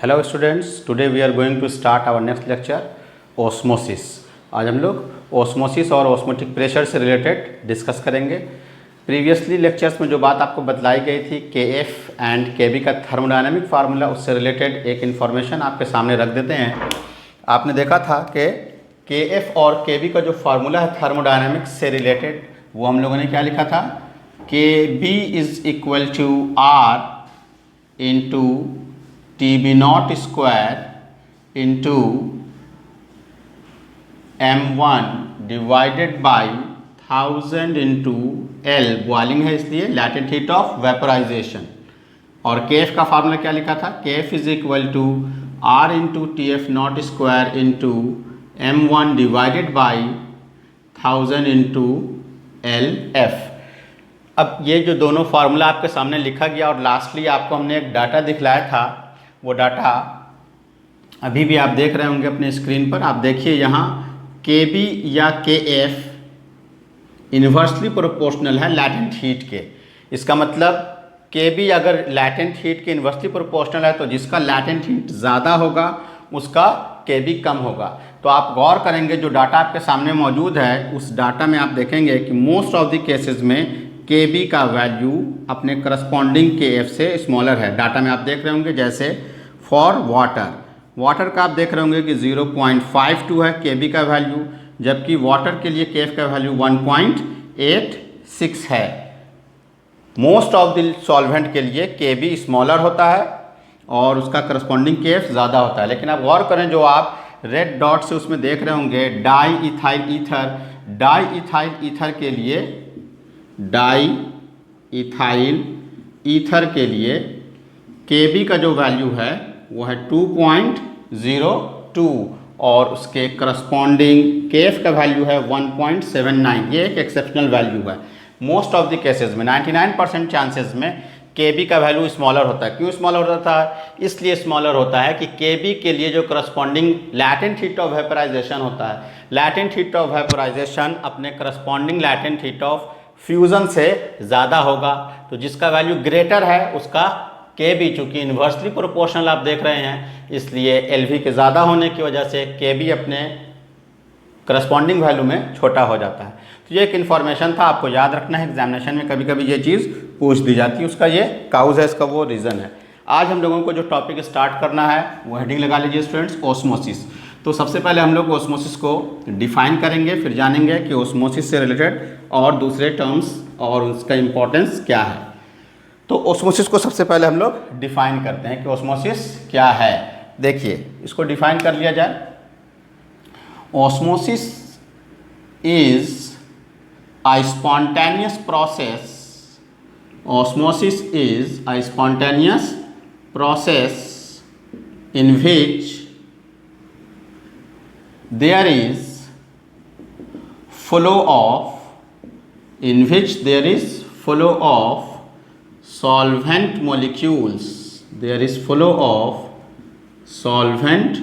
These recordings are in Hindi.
Hello students, today we are going to start our next lecture osmosis. आज हम लोग ओस्मोसिस और ओस्मोटिक प्रेशर से रिलेटेड डिस्कस करेंगे। प्रीवियसली लेक्चर्स में जो बात आपको बतलाई गई थी K F and K B का थर्मोडायनामिक फार्मूला, उससे रिलेटेड एक इन्फॉर्मेशन आपके सामने रख देते हैं। आपने देखा था कि के एफ और के बी का जो फार्मूला है थर्मोडायनामिक्स से रिलेटेड, वो हम लोगों ने क्या लिखा था, K B is equal to R into T B naught square into m1 divided by 1000 into L, boiling है इसलिए लैटेंट हीट ऑफ वेपोराइजेशन। और के एफ का फार्मूला क्या लिखा था, K F is equal to R into T F naught square into m1 divided by 1000 into L F. अब ये जो दोनों फार्मूला आपके सामने लिखा गया और लास्टली आपको हमने एक डाटा दिखलाया था, वो डाटा अभी भी आप देख रहे होंगे अपने स्क्रीन पर। आप देखिए यहाँ के बी या के एफ इन्वर्सली प्रोपोर्शनल है लैटेंट हीट के। इसका मतलब के बी अगर लैटेंट हीट के इन्वर्सली प्रोपोर्शनल है तो जिसका लैटेंट हीट ज़्यादा होगा उसका के बी कम होगा। तो आप गौर करेंगे, जो डाटा आपके सामने मौजूद है उस डाटा में आप देखेंगे कि मोस्ट ऑफ द केसेस में के बी का वैल्यू अपने करस्पॉन्डिंग के एफ से स्मॉलर है। डाटा में आप देख रहे होंगे, जैसे फॉर वाटर का आप देख रहे होंगे कि 0.52 है के बी का वैल्यू, जबकि वाटर के लिए के एफ का वैल्यू 1.86 है। मोस्ट ऑफ द सॉल्वेंट के लिए के बी स्मॉलर होता है और उसका करस्पॉन्डिंग के एफ ज़्यादा होता है। लेकिन आप गौर करें, जो आप रेड डॉट से उसमें देख रहे होंगे डाई इथाइल ईथर के लिए के बी का जो वैल्यू है वो है 2.02 और उसके करस्पॉन्डिंग के एफ का वैल्यू है 1.79। ये एक एक्सेप्शनल वैल्यू है। मोस्ट ऑफ द केसेस में 99% चांसेस में के बी का वैल्यू स्मॉलर होता है। क्यों स्मॉलर होता है? इसलिए स्मॉलर होता है कि के बी के लिए जो corresponding latent heat of vaporisation होता है, लैटेंट हीट ऑफ वेपोराइजेशन अपने corresponding latent heat of fusion से ज़्यादा होगा। तो जिसका वैल्यू ग्रेटर है उसका के बी, चूँकि इन्वर्सली प्रोपोर्शनल आप देख रहे हैं, इसलिए एल वी के ज़्यादा होने की वजह से के बी अपने करस्पॉन्डिंग वैल्यू में छोटा हो जाता है। तो ये एक इन्फॉर्मेशन था, आपको याद रखना है। एग्जामिनेशन में कभी कभी ये चीज़ पूछ दी जाती है, उसका ये काउज है, इसका वो रीज़न है। आज हम लोगों को जो टॉपिक स्टार्ट करना है वो हेडिंग लगा लीजिए स्टूडेंट्स, ओस्मोसिस। तो सबसे पहले हम लोग ओस्मोसिस को डिफाइन करेंगे, फिर जानेंगे कि ओस्मोसिस से रिलेटेड और दूसरे टर्म्स और उसका इम्पोर्टेंस क्या है। तो ओस्मोसिस को सबसे पहले हम लोग डिफाइन करते हैं कि ओस्मोसिस क्या है। देखिए, इसको डिफाइन कर लिया जाए। Osmosis is a spontaneous process. Osmosis is a spontaneous process in which there is flow of solvent molecules. There is flow of solvent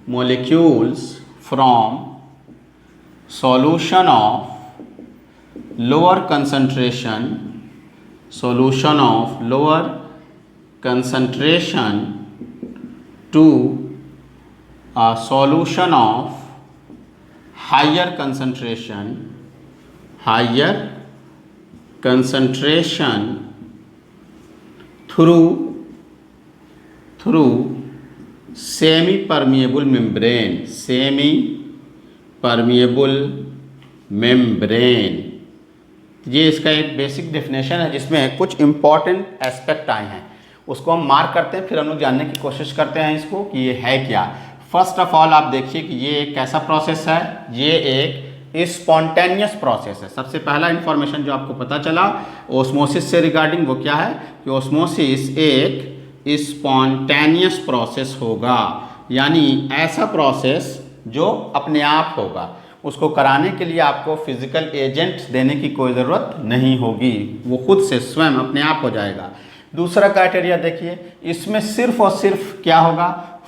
molecules from solution of lower concentration to a solution of higher concentration through semi permeable membrane। ये इसका एक बेसिक डेफिनेशन है जिसमें कुछ इम्पॉर्टेंट एस्पेक्ट आए हैं, उसको हम मार्क करते हैं, फिर हम लोग जानने की कोशिश करते हैं इसको कि ये है क्या। फर्स्ट ऑफ ऑल आप देखिए कि ये एक कैसा प्रोसेस है, ये एक स्पॉन्टेनियस प्रोसेस है। सबसे पहला इंफॉर्मेशन जो आपको पता चला ओस्मोसिस से रिगार्डिंग वो क्या है कि ओस्मोसिस एक स्पॉन्टेनियस प्रोसेस होगा, यानी ऐसा प्रोसेस जो अपने आप होगा। उसको कराने के लिए आपको फिजिकल एजेंट देने की कोई ज़रूरत नहीं होगी, वो खुद से स्वयं अपने आप हो जाएगा। दूसरा क्राइटेरिया देखिए, इसमें सिर्फ और सिर्फ क्या होगा,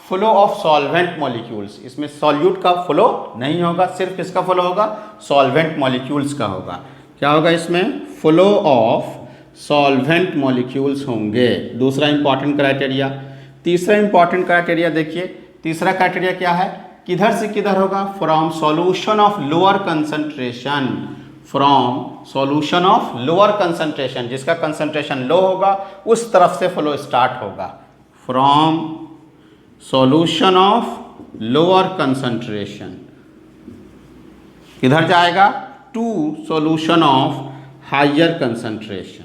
फ्लो ऑफ सॉल्वेंट मॉलिक्यूल्स। इसमें सॉल्यूट का फ्लो नहीं होगा, सिर्फ किसका फ्लो होगा, सॉल्वेंट मॉलिक्यूल्स का होगा। क्या होगा इसमें, फ्लो ऑफ सॉल्वेंट मॉलिक्यूल्स होंगे। दूसरा इंपॉर्टेंट क्राइटेरिया, तीसरा इंपॉर्टेंट क्राइटेरिया देखिए, तीसरा क्राइटेरिया क्या है, किधर से किधर होगा, from solution of lower concentration, from solution of lower concentration, जिसका कंसंट्रेशन लो होगा उस तरफ से फ्लो स्टार्ट होगा, from solution of lower concentration किधर जाएगा, to solution of higher concentration.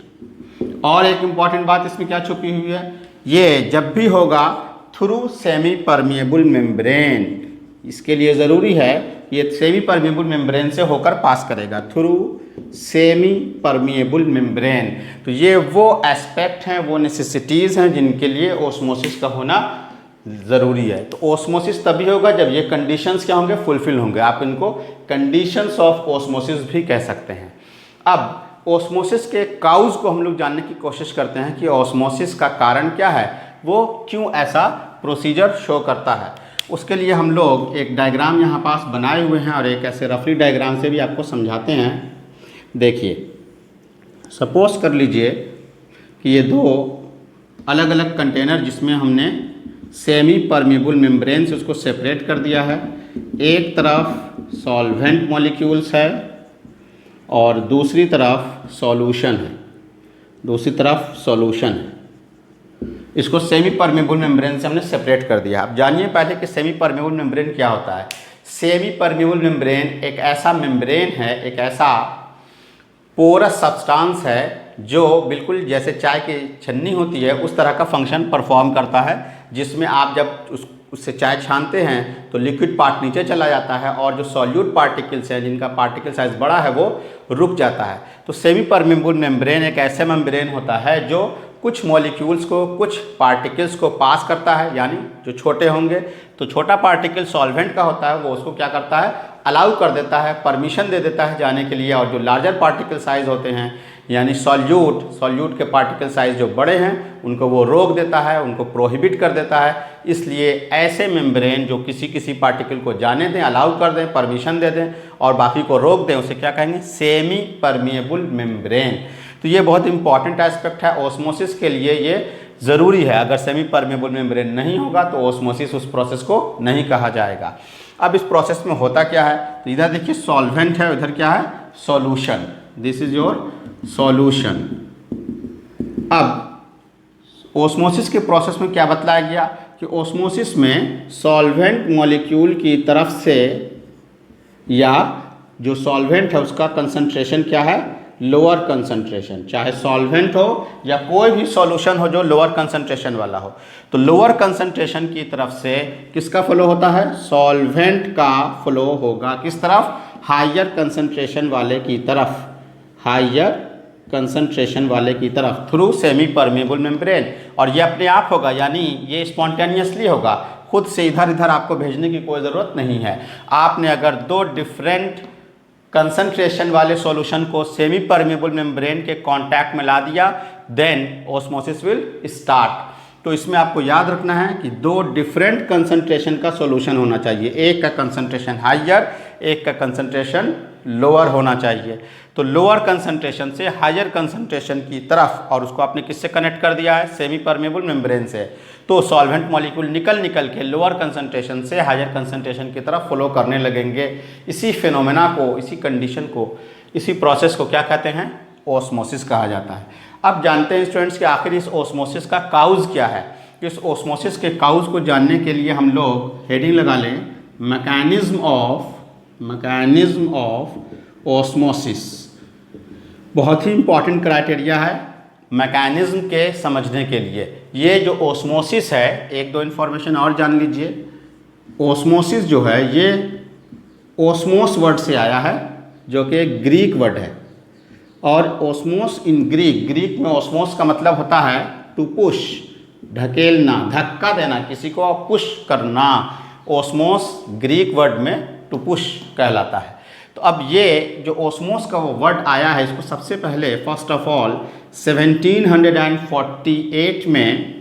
और एक इंपॉर्टेंट बात इसमें क्या छुपी हुई है, ये जब भी होगा थ्रू सेमी परमिएबल मेम्ब्रेन, इसके लिए ज़रूरी है ये सेमी परमिएबल मेम्ब्रेन से होकर पास करेगा, थ्रू सेमी परमिएबल मेम्ब्रेन। तो ये वो एस्पेक्ट हैं, वो नेसेसिटीज़ हैं जिनके लिए ओस्मोसिस का होना ज़रूरी है। तो ओस्मोसिस तभी होगा जब ये कंडीशंस क्या होंगे, फुलफिल होंगे। आप इनको कंडीशंस ऑफ ओस्मोसिस भी कह सकते हैं। अब ओस्मोसिस के काउज को हम लोग जानने की कोशिश करते हैं कि ओस्मोसिस का कारण क्या है, वो क्यों ऐसा प्रोसीजर शो करता है। उसके लिए हम लोग एक डायग्राम यहाँ पास बनाए हुए हैं और एक ऐसे रफली डायग्राम से भी आपको समझाते हैं। देखिए, सपोज कर लीजिए कि ये दो अलग अलग कंटेनर जिसमें हमने सेमी परमिएबल मेम्ब्रेन से उसको सेपरेट कर दिया है, एक तरफ सॉल्वेंट मॉलिक्यूल्स है और दूसरी तरफ सॉल्यूशन है, दूसरी तरफ सॉल्यूशन है। इसको सेमी परमिएबल मेम्ब्रेन से हमने सेपरेट कर दिया। अब जानिए पहले कि सेमी परमिएबल मेम्ब्रेन क्या होता है। सेमी परमिएबल मेम्ब्रेन एक ऐसा मेम्ब्रेन है, एक ऐसा पोरस सब्सटेंस है जो बिल्कुल जैसे चाय की छन्नी होती है उस तरह का फंक्शन परफॉर्म करता है, जिसमें आप जब उससे चाय छानते हैं तो लिक्विड पार्ट नीचे चला जाता है और जो सॉल्यूट पार्टिकल्स हैं जिनका पार्टिकल साइज बड़ा है वो रुक जाता है। तो सेमी परमिएबल मेम्ब्रेन एक ऐसा मेम्ब्रेन होता है जो कुछ मॉलिक्यूल्स को, कुछ पार्टिकल्स को पास करता है, यानी जो छोटे होंगे तो छोटा पार्टिकल सॉल्वेंट का होता है वो उसको क्या करता है, अलाउ कर देता है, परमिशन दे देता है जाने के लिए। और जो लार्जर पार्टिकल साइज होते हैं यानी सॉल्यूट के पार्टिकल साइज जो बड़े हैं उनको वो रोक देता है, उनको प्रोहिबिट कर देता है। इसलिए ऐसे मेम्ब्रेन जो किसी किसी पार्टिकल को जाने दें, अलाउ कर दें, परमिशन दे दें और बाकी को रोक दें, उसे क्या कहेंगे, सेमी परमिएबल मेम्ब्रेन। तो ये बहुत इंपॉर्टेंट एस्पेक्ट है ओस्मोसिस के लिए, ये ज़रूरी है। अगर सेमी परमिएबल मेम्ब्रेन नहीं होगा तो ओस्मोसिस उस प्रोसेस को नहीं कहा जाएगा। अब इस प्रोसेस में होता क्या है, तो इधर देखिए सॉल्वेंट है, इधर क्या है, solution. This is your solution. अब ओस्मोसिस के प्रोसेस में क्या बतलाया गया कि ओस्मोसिस में सॉल्वेंट मॉलिक्यूल की तरफ से या जो सॉल्वेंट है उसका कंसंट्रेशन क्या है, लोअर कंसंट्रेशन। चाहे सॉल्वेंट हो या कोई भी सॉल्यूशन हो जो लोअर कंसंट्रेशन वाला हो, तो लोअर कंसंट्रेशन की तरफ से किसका फ्लो होता है, सॉल्वेंट का फ्लो होगा किस तरफ, हायर कंसंट्रेशन वाले की तरफ, हायर कंसंट्रेशन वाले की तरफ, थ्रू सेमी परमिएबल मेम्ब्रेन। और ये अपने आप होगा, यानी ये स्पॉन्टेनियसली होगा, खुद से इधर इधर आपको भेजने की कोई ज़रूरत नहीं है। आपने अगर दो डिफरेंट कंसंट्रेशन वाले सॉल्यूशन को सेमी परमिएबल मेम्ब्रेन के कांटेक्ट में ला दिया, देन ऑस्मोसिस विल स्टार्ट। तो इसमें आपको याद रखना है कि दो डिफरेंट कंसंट्रेशन का सॉल्यूशन होना चाहिए, एक का कंसंट्रेशन हायर, एक का कंसंट्रेशन लोअर होना चाहिए। तो लोअर कंसंट्रेशन से हायर कंसंट्रेशन की तरफ, और उसको आपने किससे कनेक्ट कर दिया है, सेमी परमिएबल मेम्ब्रेन से। तो सॉल्वेंट मॉलिक्यूल निकल के लोअर कंसंट्रेशन से हायर कंसंट्रेशन की तरफ फ्लो करने लगेंगे। इसी फिनोमेना को, इसी कंडीशन को, इसी प्रोसेस को क्या कहते हैं, ओस्मोसिस कहा जाता है। अब जानते हैं स्टूडेंट्स कि आखिर इस ओस्मोसिस का काउज क्या है। इस ओस्मोसिस के काउज को जानने के लिए हम लोग हेडिंग लगा लें, मैकेनिज्म ऑफ ओस्मोसिस। बहुत ही इंपॉर्टेंट क्राइटेरिया है मैकेनिज्म के समझने के लिए। ये जो ओस्मोसिस है, एक दो इन्फॉर्मेशन और जान लीजिए। ओस्मोसिस जो है ये ओस्मोस वर्ड से आया है, जो कि एक ग्रीक वर्ड है। और ओस्मोस इन ग्रीक में ओस्मोस का मतलब होता है टू पुश, ढकेलना, धक्का देना, किसी को पुश करना। ओस्मोस ग्रीक वर्ड में टू पुश कहलाता है। तो अब ये जो ओस्मोस का वो वर्ड आया है, इसको सबसे पहले फर्स्ट ऑफ ऑल 1748 में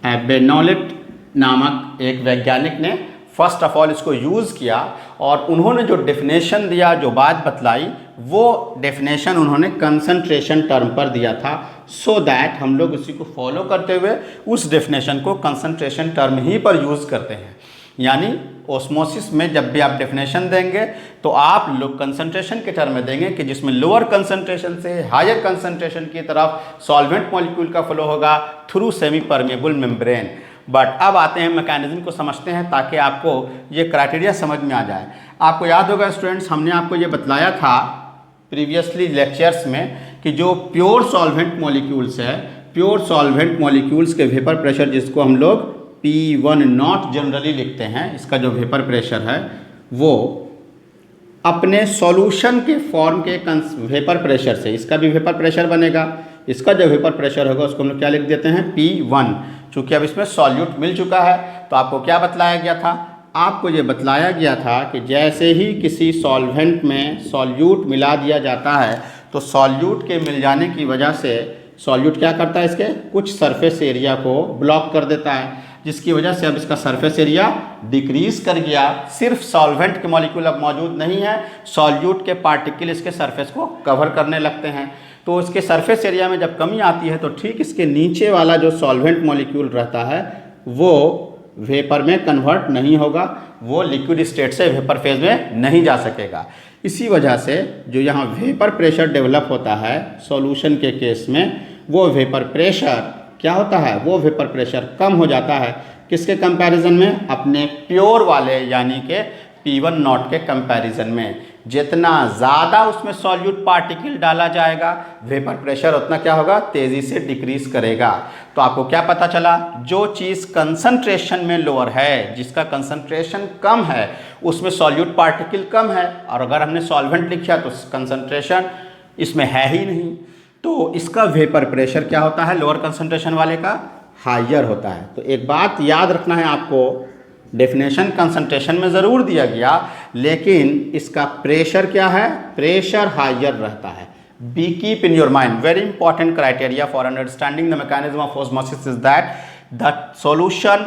एबेनॉलेट नामक एक वैज्ञानिक ने फर्स्ट ऑफ ऑल इसको यूज़ किया, और उन्होंने जो डेफिनेशन दिया, जो बात बतलाई, वो डेफिनेशन उन्होंने कंसंट्रेशन टर्म पर दिया था, सो दैट हम लोग उसी को फॉलो करते हुए उस डेफिनेशन को कंसंट्रेशन टर्म ही पर यूज़ करते हैं। यानी ओस्मोसिस में जब भी आप डेफिनेशन देंगे तो आप लोग कंसंट्रेशन के टर्म में देंगे कि जिसमें लोअर कंसंट्रेशन से हायर कंसंट्रेशन की तरफ सॉल्वेंट मॉलिक्यूल का फ्लो होगा through semi permeable membrane. But अब आते हैं मैकेनिज्म को समझते हैं ताकि आपको ये क्राइटेरिया समझ में आ जाए। आपको याद होगा स्टूडेंट्स, हमने आपको ये बतलाया था प्रीवियसली लेक्चर्स में कि जो प्योर सॉल्वेंट मॉलिक्यूल्स है, प्योर सॉल्वेंट मॉलिक्यूल्स के वेपर प्रेशर जिसको हम लोग P1 नॉट जनरली लिखते हैं, इसका जो वेपर प्रेशर है वो अपने सॉल्यूशन के फॉर्म के वेपर प्रेशर से, इसका भी वेपर प्रेशर बनेगा, इसका जो वेपर प्रेशर होगा उसको हम लोग क्या लिख देते हैं P1। चूँकि अब इसमें सॉल्यूट मिल चुका है तो आपको क्या बतलाया गया था, आपको ये बतलाया गया था कि जैसे ही किसी सॉल्वेंट में सॉल्यूट मिला दिया जाता है तो सॉल्यूट के मिल जाने की वजह से सॉल्यूट क्या करता है, इसके कुछ सरफेस एरिया को ब्लॉक कर देता है, जिसकी वजह से अब इसका सरफेस एरिया डिक्रीज कर गया। सिर्फ सॉल्वेंट के मॉलिक्यूल अब मौजूद नहीं है, सॉल्यूट के पार्टिकल इसके सरफेस को कवर करने लगते हैं। तो इसके सरफेस एरिया में जब कमी आती है तो ठीक इसके नीचे वाला जो सॉल्वेंट मॉलिक्यूल रहता है वो वेपर में कन्वर्ट नहीं होगा, वो लिक्विड स्टेट से वेपर फेज में नहीं जा सकेगा। इसी वजह से जो यहाँ वेपर प्रेशर डेवलप होता है सॉल्यूशन के केस में, वो वेपर प्रेशर क्या होता है, वो वेपर प्रेशर कम हो जाता है किसके कंपैरिजन में, अपने प्योर वाले यानी कि P1 नॉट के कंपैरिजन में। जितना ज़्यादा उसमें सॉल्यूट पार्टिकल डाला जाएगा वेपर प्रेशर उतना क्या होगा, तेज़ी से डिक्रीज करेगा। तो आपको क्या पता चला, जो चीज़ कंसंट्रेशन में लोअर है, जिसका कंसंट्रेशन कम है उसमें सॉल्यूट पार्टिकल कम है, और अगर हमने सॉल्वेंट लिखा तो कंसंट्रेशन इसमें है ही नहीं, तो इसका वेपर प्रेशर क्या होता है, लोअर कंसंट्रेशन वाले का हायर होता है। तो एक बात याद रखना है आपको, डेफिनेशन कंसंट्रेशन में ज़रूर दिया गया लेकिन इसका प्रेशर क्या है, प्रेशर हायर रहता है। Be keep in your mind, very important criteria for understanding the mechanism of osmosis is that the solution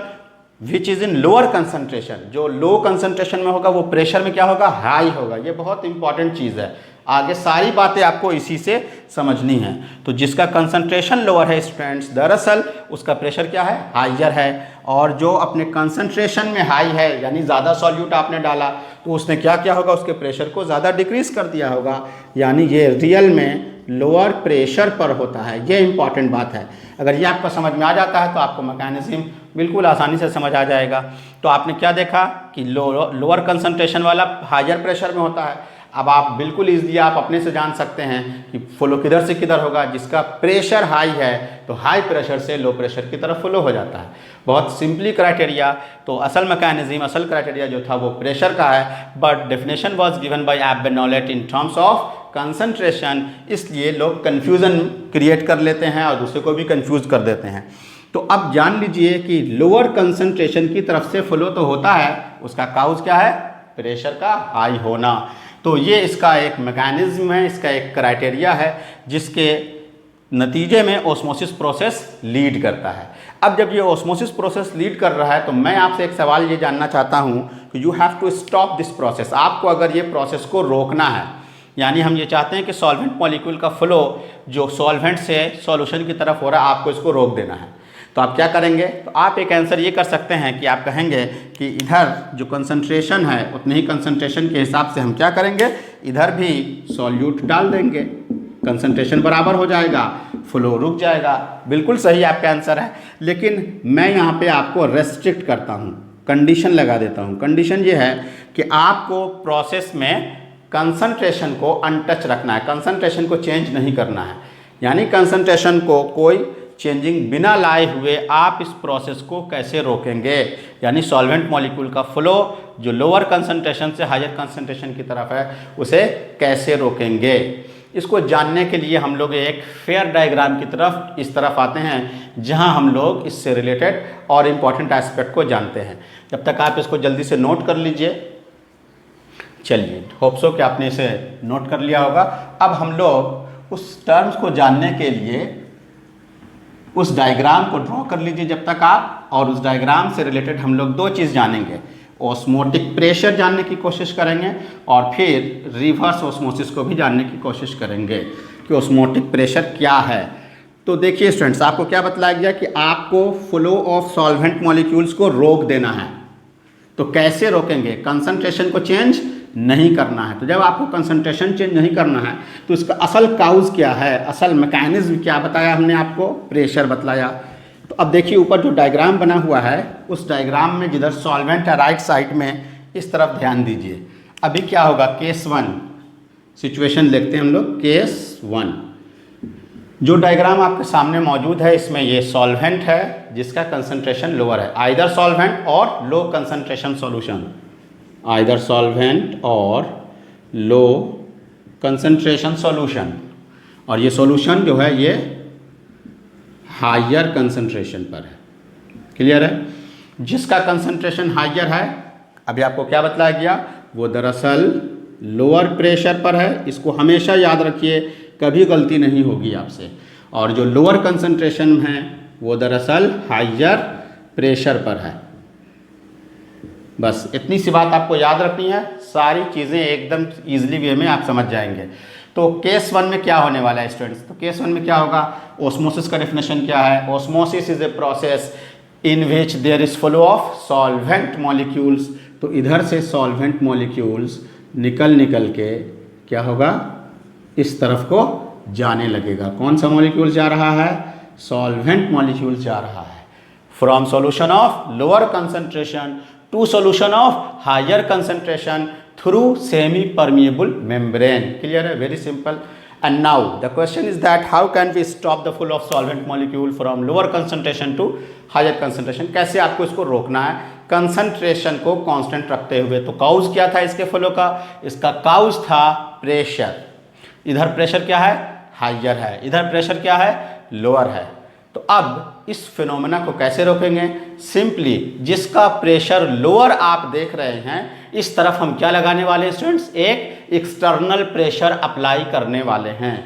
which is in lower concentration, जो लो कंसंट्रेशन में होगा वो प्रेशर में क्या होगा, हाई होगा। ये बहुत इंपॉर्टेंट चीज़ है, आगे सारी बातें आपको इसी से समझनी है। तो जिसका कंसंट्रेशन लोअर है स्टूडेंट्स, दरअसल उसका प्रेशर क्या है, हाइयर है, और जो अपने कंसंट्रेशन में हाई है यानी ज़्यादा सॉल्यूट आपने डाला तो उसने क्या किया होगा, उसके प्रेशर को ज़्यादा डिक्रीज कर दिया होगा, यानी ये रियल में लोअर प्रेशर पर होता है। ये इंपॉर्टेंट बात है। अगर ये आपको समझ में आ जाता है तो आपको मैकेनिज्म बिल्कुल आसानी से समझ आ जाएगा। तो आपने क्या देखा कि लोअर कंसंट्रेशन वाला हायर प्रेशर में होता है। अब आप बिल्कुल ईजिली आप अपने से जान सकते हैं कि फ्लो किधर से किधर होगा, जिसका प्रेशर हाई है तो हाई प्रेशर से लो प्रेशर की तरफ फ्लो हो जाता है। बहुत सिंपली क्राइटेरिया। तो असल मैकेनिज्म, असल क्राइटेरिया जो था वो प्रेशर का है, but definition was given by एब बेनोलेट इन टर्म्स ऑफ कंसंट्रेशन, इसलिए लोग कन्फ्यूज़न क्रिएट कर लेते हैं और दूसरे को भी कन्फ्यूज़ कर देते हैं। तो अब जान लीजिए कि लोअर कंसंट्रेशन की तरफ से फ्लो तो होता है, उसका काउज क्या है, प्रेशर का हाई होना। तो ये इसका एक मैकेनिज्म है, इसका एक क्राइटेरिया है जिसके नतीजे में ओस्मोसिस प्रोसेस लीड करता है। अब जब ये ओस्मोसिस प्रोसेस लीड कर रहा है तो मैं आपसे एक सवाल ये जानना चाहता हूँ कि you have to stop this process. आपको अगर ये प्रोसेस को रोकना है, यानी हम ये चाहते हैं कि सॉल्वेंट मॉलिक्यूल का फ्लो जो सॉल्वेंट से सॉल्यूशन की तरफ हो रहा है आपको इसको रोक देना है, तो आप क्या करेंगे, तो आप एक आंसर ये कर सकते हैं कि आप कहेंगे कि इधर जो कंसंट्रेशन है उतने ही कंसंट्रेशन के हिसाब से हम क्या करेंगे, इधर भी सॉल्यूट डाल देंगे, कंसंट्रेशन बराबर हो जाएगा, फ्लो रुक जाएगा। बिल्कुल सही आपका आंसर है, लेकिन मैं यहाँ पे आपको रेस्ट्रिक्ट करता हूँ, कंडीशन लगा देता हूँ। कंडीशन ये है कि आपको प्रोसेस में कंसंट्रेशन को अनटच रखना है, कंसंट्रेशन को चेंज नहीं करना है, यानी कंसंट्रेशन को कोई चेंजिंग बिना लाए हुए आप इस प्रोसेस को कैसे रोकेंगे, यानी सॉल्वेंट मॉलिक्यूल का फ्लो जो लोअर कंसंट्रेशन से हायर कंसंट्रेशन की तरफ है उसे कैसे रोकेंगे। इसको जानने के लिए हम लोग एक फेयर डायग्राम की तरफ इस तरफ आते हैं जहां हम लोग इससे रिलेटेड और इम्पॉर्टेंट एस्पेक्ट को जानते हैं। जब तक आप इसको जल्दी से नोट कर लीजिए। चलिए, होप सो कि आपने इसे नोट कर लिया होगा। अब हम लोग उस टर्म्स को जानने के लिए उस डायग्राम को ड्रॉ कर लीजिए जब तक आप, और उस डायग्राम से रिलेटेड हम लोग दो चीज़ जानेंगे। ऑस्मोटिक प्रेशर जानने की कोशिश करेंगे और फिर रिवर्स ऑस्मोसिस को भी जानने की कोशिश करेंगे कि ऑस्मोटिक प्रेशर क्या है। तो देखिए स्टूडेंट्स, आपको क्या बताया गया कि आपको फ्लो ऑफ सॉल्वेंट मॉलिक्यूल्स को रोक देना है। तो कैसे रोकेंगे? कंसंट्रेशन को चेंज नहीं करना है। तो जब आपको कंसंट्रेशन चेंज नहीं करना है तो इसका असल काउज क्या है, असल मैकेनिज्म क्या बताया हमने आपको? प्रेशर बतलाया। तो अब देखिए ऊपर जो डायग्राम बना हुआ है उस डायग्राम में जिधर सॉल्वेंट है राइट साइड में, इस तरफ ध्यान दीजिए। अभी क्या होगा? केस 1 सिचुएशन देखते हैं हम लोग। केस 1 जो डायग्राम आपके सामने मौजूद है, इसमें ये सॉल्वेंट है जिसका कंसंट्रेशन लोअर है, आइदर सॉल्वेंट और low concentration solution, either solvent और लो कंसंट्रेशन सॉल्यूशन। और ये सॉल्यूशन जो है ये हायर कंसंट्रेशन पर है। क्लियर है? जिसका कंसंट्रेशन हायर है, अभी आपको क्या बताया गया, वो दरअसल लोअर प्रेशर पर है। इसको हमेशा याद रखिए, कभी गलती नहीं होगी आपसे। और जो लोअर कंसंट्रेशन है वो दरअसल हायर प्रेशर पर है। बस इतनी सी बात आपको याद रखनी है, सारी चीज़ें एकदम ईजिली वे में आप समझ जाएंगे। तो केस 1 में क्या होने वाला है स्टूडेंट्स? तो केस 1 में क्या होगा? ऑस्मोसिस का डेफिनेशन क्या है? Osmosis is a process in which there is flow of solvent molecules. तो इधर से सॉल्वेंट मॉलिक्यूल्स निकल के क्या होगा? इस तरफ को जाने लगेगा। कौन सा मॉलिक्यूल जा रहा है? सॉल्वेंट मॉलिक्यूल जा रहा है। From solution of lower concentration to solution of higher concentration through semi permeable membrane. Clear है? Very simple. And now the question is that how can we stop the flow of solvent molecule from lower concentration to higher concentration? कैसे आपको इसको रोकना है कंसंट्रेशन को कांस्टेंट रखते हुए? तो काउज क्या था इसके फ्लो का? इसका काउज था प्रेशर। इधर प्रेशर क्या है? हायर है। इधर प्रेशर क्या है? लोअर है। तो अब इस फिनोमेना को कैसे रोकेंगे? सिंपली जिसका प्रेशर लोअर आप देख रहे हैं, इस तरफ हम क्या लगाने वाले हैं स्टूडेंट्स? एक एक्सटर्नल प्रेशर अप्लाई करने वाले हैं।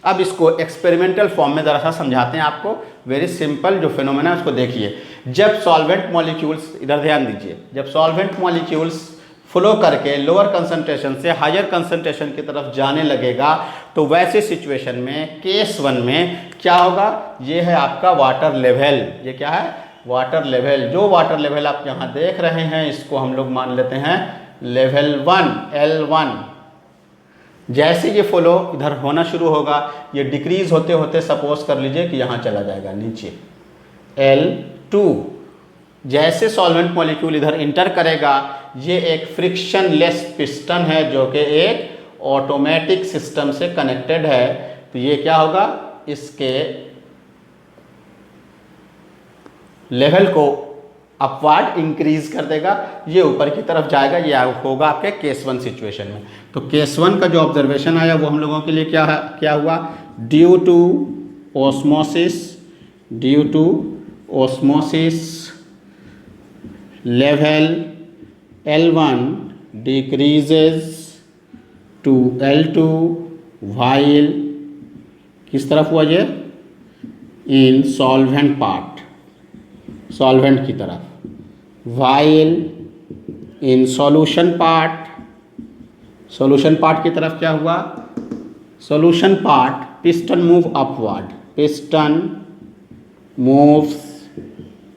अब इसको एक्सपेरिमेंटल फॉर्म में दरअसल समझाते हैं आपको। वेरी सिंपल जो फिनोमेना है उसको देखिए। जब सॉल्वेंट मॉलिक्यूल्स, इधर ध्यान दीजिए, जब सॉल्वेंट मॉलिक्यूल्स फ्लो करके लोअर कंसंट्रेशन से हायर कंसंट्रेशन की तरफ जाने लगेगा, तो वैसे सिचुएशन में केस 1 में क्या होगा? ये है आपका वाटर लेवल। ये क्या है? Water level. जो वाटर लेवल आप यहाँ देख रहे हैं इसको हम लोग मान लेते हैं लेवल 1, L1। जैसे ये फ्लो इधर होना शुरू होगा, ये डिक्रीज होते होते सपोज कर लीजिए कि यहाँ चला जाएगा नीचे, L2। जैसे सॉल्वेंट मॉलिक्यूल इधर इंटर करेगा, ये एक फ्रिक्शनलेस पिस्टन है जो कि एक ऑटोमेटिक सिस्टम से कनेक्टेड है। तो ये क्या होगा? इसके लेवल को अपवार्ड इंक्रीज कर देगा, ये ऊपर की तरफ जाएगा। ये होगा आपके केस 1 सिचुएशन में। तो केस 1 का जो ऑब्जर्वेशन आया वो हम लोगों के लिए क्या है, क्या हुआ? Due to osmosis level L1 decreases to L2 while किस तरफ हुआ ये? in solvent part, solvent की तरफ, while in solution part, solution part की तरफ क्या हुआ? solution part piston move upward, piston moves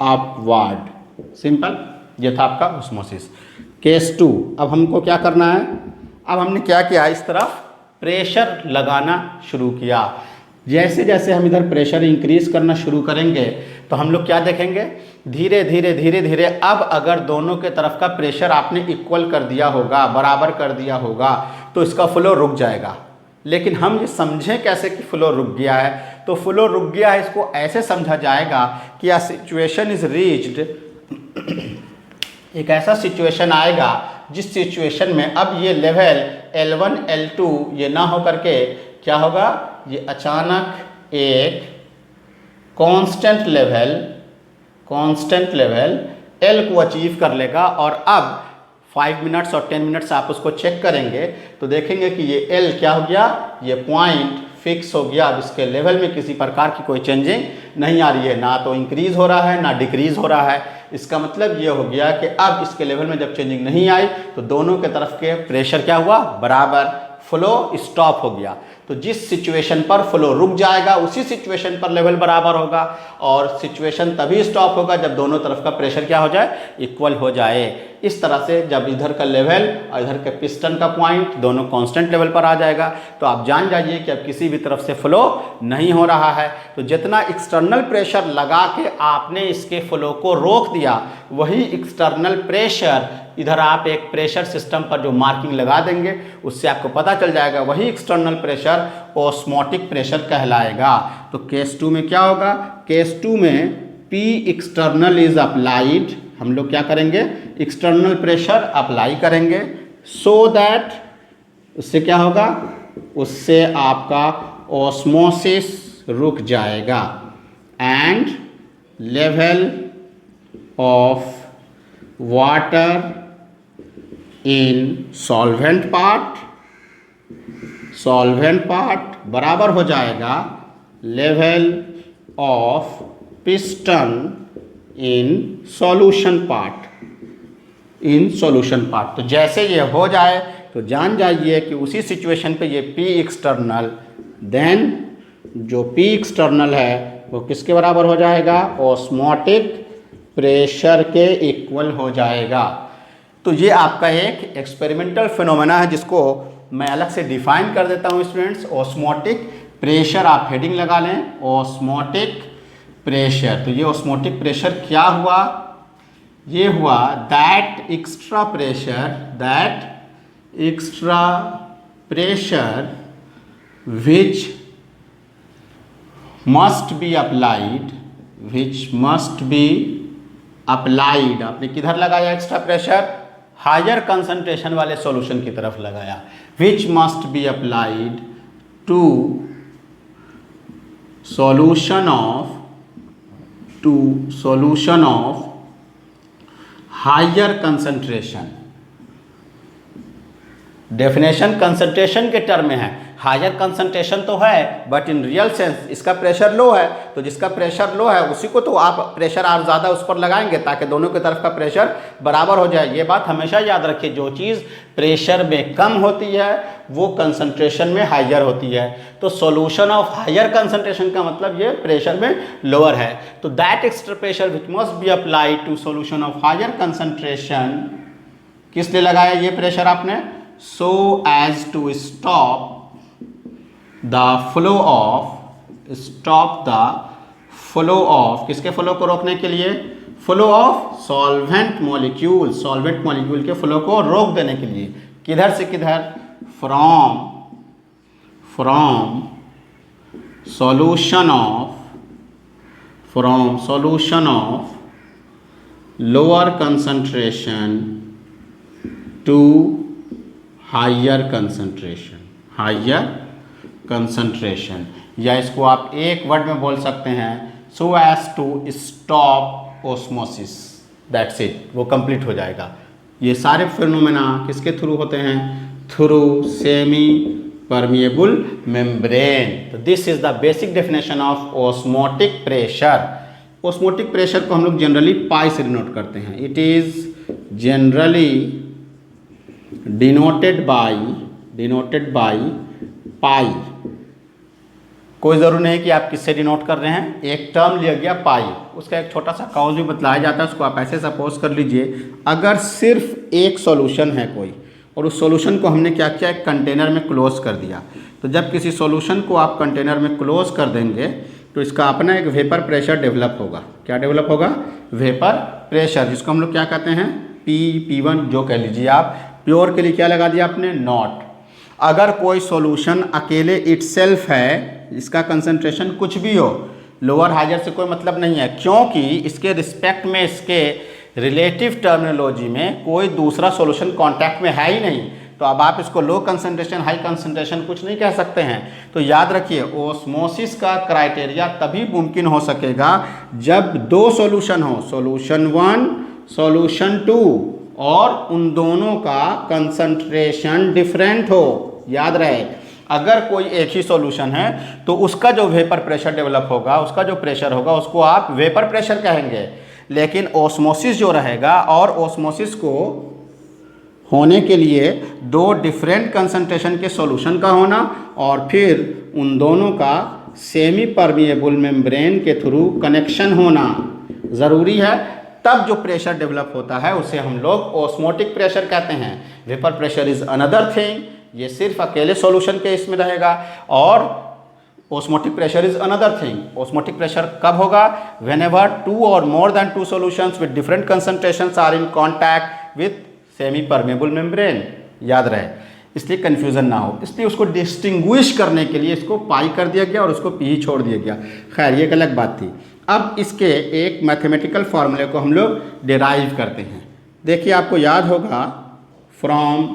upward। Simple. ये था आपका ऑस्मोसिस। केस 2। अब हमको क्या करना है? अब हमने क्या किया? इस तरफ प्रेशर लगाना शुरू किया। जैसे जैसे हम इधर प्रेशर इंक्रीज करना शुरू करेंगे तो हम लोग क्या देखेंगे? धीरे धीरे अब अगर दोनों के तरफ का प्रेशर आपने इक्वल कर दिया होगा, बराबर कर दिया होगा, तो इसका फ्लो रुक जाएगा। लेकिन हम ये समझें कैसे कि फ्लो रुक गया है? तो फ्लो रुक गया है इसको ऐसे समझा जाएगा कि आ सिचुएशन इज रीच्ड, एक ऐसा सिचुएशन आएगा जिस सिचुएशन में अब ये लेवल L1 L2 ये ना हो करके क्या होगा? ये अचानक एक कांस्टेंट लेवल L को अचीव कर लेगा। और अब 5 मिनट्स और 10 मिनट्स आप उसको चेक करेंगे तो देखेंगे कि ये L क्या हो गया? ये 0.15 फिक्स हो गया। अब इसके लेवल में किसी प्रकार की कोई चेंजिंग नहीं आ रही है, ना तो इंक्रीज हो रहा है ना डिक्रीज हो रहा है। इसका मतलब ये हो गया कि अब इसके लेवल में जब चेंजिंग नहीं आई तो दोनों के तरफ के प्रेशर क्या हुआ, बराबर, फ्लो स्टॉप हो गया। तो जिस सिचुएशन पर फ्लो रुक जाएगा उसी सिचुएशन पर लेवल बराबर होगा, और सिचुएशन तभी स्टॉप होगा जब दोनों तरफ का प्रेशर क्या हो जाए, इक्वल हो जाए। इस तरह से जब इधर का लेवल और इधर के पिस्टन का पॉइंट दोनों कांस्टेंट लेवल पर आ जाएगा तो आप जान जाइए कि अब किसी भी तरफ से फ्लो नहीं हो रहा है। तो जितना एक्सटर्नल प्रेशर लगा के आपने इसके फ्लो को रोक दिया, वही एक्सटर्नल प्रेशर इधर आप एक प्रेशर सिस्टम पर जो मार्किंग लगा देंगे उससे आपको पता चल जाएगा, वही एक्सटर्नल प्रेशर ऑस्मोटिक प्रेशर कहलाएगा। तो केस 2 में क्या होगा, केस 2 में P एक्सटर्नल इज अप्लाइड, हम लोग क्या करेंगे, एक्सटर्नल प्रेशर अप्लाई करेंगे, सो दैट उससे क्या होगा, उससे आपका ऑस्मोसिस रुक जाएगा and level of water in solvent part बराबर हो जाएगा level of piston in solution part. तो जैसे ये हो जाए तो जान जाइए कि उसी सिचुएशन पे ये P एक्सटर्नल, देन जो P एक्सटर्नल है वो किसके बराबर हो जाएगा, ऑस्मोटिक प्रेशर के इक्वल हो जाएगा। तो ये आपका एक एक्सपेरिमेंटल फिनोमेना है जिसको मैं अलग से डिफाइन कर देता हूँ स्टूडेंट्स। ऑस्मोटिक प्रेशर, आप हेडिंग लगा लें, ऑस्मोटिक प्रेशर। तो ये ऑस्मोटिक प्रेशर क्या हुआ, ये हुआ that extra pressure which must be applied, आपने किधर लगाया एक्स्ट्रा प्रेशर, हायर कंसंट्रेशन वाले सॉल्यूशन की तरफ लगाया, which must be applied to solution of higher concentration. Definition concentration के टर्म में है, हायर कंसंट्रेशन तो है बट इन रियल सेंस इसका प्रेशर लो है, तो जिसका प्रेशर लो है उसी को तो आप प्रेशर और ज़्यादा उस पर लगाएंगे ताकि दोनों की तरफ का प्रेशर बराबर हो जाए। ये बात हमेशा याद रखिए, जो चीज़ प्रेशर में कम होती है वो कंसंट्रेशन में हायर होती है। तो सॉल्यूशन ऑफ हायर कंसंट्रेशन का मतलब ये प्रेशर में लोअर है। तो that extra pressure which must be applied to solution of higher concentration, किस लिए लगाया ये प्रेशर आपने, so as to stop the flow of किसके फ्लो को रोकने के लिए, फ्लो ऑफ सॉल्वेंट मॉलिक्यूल के फ्लो को रोक देने के लिए। किधर से किधर, from solution of lower concentration to higher concentration, या इसको आप एक वर्ड में बोल सकते हैं, so as to stop osmosis, that's it, वो कंप्लीट हो जाएगा। ये सारे फिनोमेना किसके थ्रू होते हैं, थ्रू सेमी परमिएबल मेम्ब्रेन। तो this is the basic definition of osmotic pressure. Osmotic pressure को हम लोग जनरली पाई से डिनोट करते हैं, it is generally denoted by pi. कोई ज़रूर नहीं कि आप किससे डिनोट कर रहे हैं, एक टर्म लिया गया पाई, उसका एक छोटा सा कॉज भी बतलाया जाता है, उसको आप ऐसे सपोज कर लीजिए, अगर सिर्फ एक सॉल्यूशन है कोई और उस सॉल्यूशन को हमने क्या किया, एक कंटेनर में क्लोज कर दिया। तो जब किसी सॉल्यूशन को आप कंटेनर में क्लोज कर देंगे तो इसका अपना एक वेपर प्रेशर डेवलप होगा। क्या डेवलप होगा, वेपर प्रेशर, जिसको हम लोग क्या कहते हैं, P1 जो कह लीजिए आप। प्योर के लिए क्या लगा दिया आपने, नॉट। अगर कोई सॉल्यूशन अकेले इटसेल्फ है, इसका कंसंट्रेशन कुछ भी हो, लोअर हायर से कोई मतलब नहीं है, क्योंकि इसके रिस्पेक्ट में, इसके रिलेटिव टर्मिनोलॉजी में कोई दूसरा सॉल्यूशन कांटेक्ट में है ही नहीं, तो अब आप इसको लो कंसंट्रेशन हाई कंसंट्रेशन कुछ नहीं कह सकते हैं। तो याद रखिए, ऑस्मोसिस का क्राइटेरिया तभी मुमकिन हो सकेगा जब दो सॉल्यूशन हो, सॉल्यूशन 1 सॉल्यूशन 2, और उन दोनों का कंसंट्रेशन डिफरेंट हो। याद रहे, अगर कोई एक ही सॉल्यूशन है तो उसका जो वेपर प्रेशर डेवलप होगा, उसका जो प्रेशर होगा, उसको आप वेपर प्रेशर कहेंगे। लेकिन ओस्मोसिस जो रहेगा, और ओस्मोसिस को होने के लिए दो डिफरेंट कंसंट्रेशन के सॉल्यूशन का होना और फिर उन दोनों का सेमी परमिएबल मेम्ब्रेन के थ्रू कनेक्शन होना ज़रूरी है, तब जो प्रेशर डेवलप होता है उसे हम लोग ओस्मोटिक प्रेशर कहते हैं। Vapour pressure is another thing, ये सिर्फ अकेले सॉल्यूशन के इसमें रहेगा, और osmotic pressure is another thing. Osmotic pressure कब होगा? व्हेनेवर टू और more than two solutions with different concentrations are in contact with semi permeable membrane. याद रहे, इसलिए कंफ्यूजन ना हो, इसलिए उसको डिस्टिंग्विश करने के लिए इसको पाई कर दिया गया और उसको पी ही छोड़ दिया गया। खैर, ये एक अलग बात थी। अब इसके एक मैथमेटिकल फार्मूले को हम लोग डिराइव करते हैं। देखिए, आपको याद होगा फ्रॉम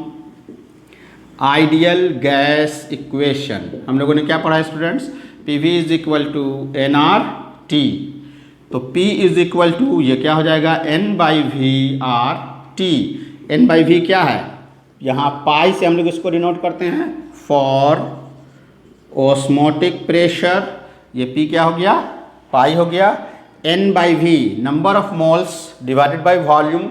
आइडियल गैस इक्वेशन हम लोगों ने क्या पढ़ा है students? P V is equal to N R T. तो P इज इक्वल टू, ये क्या हो जाएगा? N by V R T. N by V क्या है? यहाँ पाई से हम लोग इसको डिनोट करते हैं फॉर ऑस्मोटिक प्रेशर। ये P क्या हो गया? पाई हो गया। N by V number of moles divided by volume,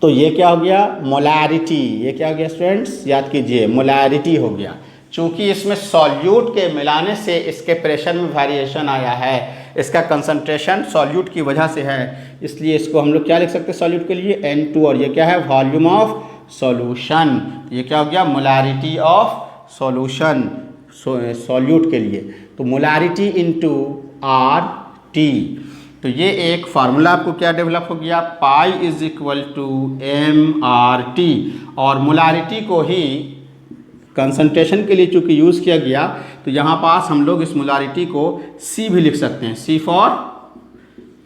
तो ये क्या हो गया? मोलैरिटी। ये क्या हो गया स्टूडेंट्स? याद कीजिए, मोलैरिटी हो गया। चूंकि इसमें सॉल्यूट के मिलाने से इसके प्रेशर में वेरिएशन आया है, इसका कंसंट्रेशन सॉल्यूट की वजह से है, इसलिए इसको हम लोग क्या लिख सकते हैं सॉल्यूट के लिए? N2। और ये क्या है? Volume of solution. ये क्या हो गया? मोलैरिटी ऑफ सॉल्यूशन, सॉल्यूट के लिए। तो मोलैरिटी इनटू आर टी। तो ये एक फार्मूला आपको क्या डेवलप हो गया? Pi is equal to M R T. और मोलारिटी को ही कंसंट्रेशन के लिए चूंकि यूज़ किया गया, तो यहाँ पास हम लोग इस मोलारिटी को C भी लिख सकते हैं।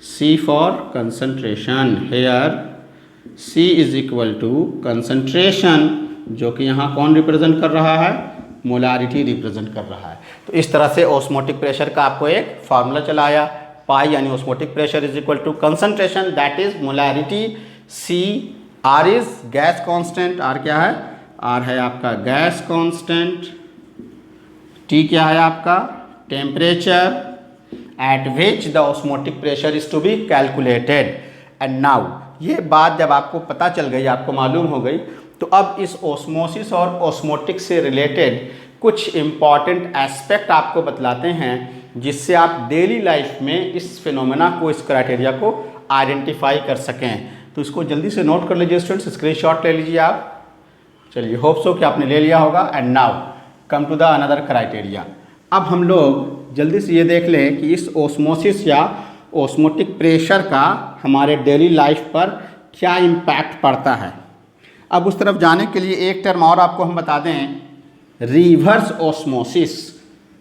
C for concentration. Here C is equal to concentration, जो कि यहाँ कौन रिप्रेजेंट कर रहा है? मोलारिटी रिप्रेजेंट कर रहा है। तो इस तरह से ऑस्मोटिक प्रेशर का आपको एक फार्मूला चलाया। पाई यानी osmotic pressure is equal to concentration, that is molarity. C, R is gas constant. R क्या है? R है आपका गैस कांस्टेंट। T क्या है आपका? Temperature at which the osmotic pressure is to be calculated. And now ये बात जब आपको पता चल गई, आपको मालूम हो गई, तो अब इस ऑस्मोसिस और ऑस्मोटिक से रिलेटेड कुछ इम्पॉर्टेंट एस्पेक्ट आपको बतलाते हैं, जिससे आप डेली लाइफ में इस फिनोमेना को, इस क्राइटेरिया को आइडेंटिफाई कर सकें। तो इसको जल्दी से नोट कर लीजिए स्टूडेंट्स, स्क्रीनशॉट ले लीजिए आप। चलिए, होप सो कि आपने ले लिया होगा। And now come to the another criteria. अब हम लोग जल्दी से ये देख लें कि इस ऑस्मोसिस या ऑस्मोटिक प्रेशर का हमारे डेली लाइफ पर क्या इम्पैक्ट पड़ता है। अब उस तरफ जाने के लिए एक टर्म और आपको हम बता दें, रिवर्स ऑस्मोसिस।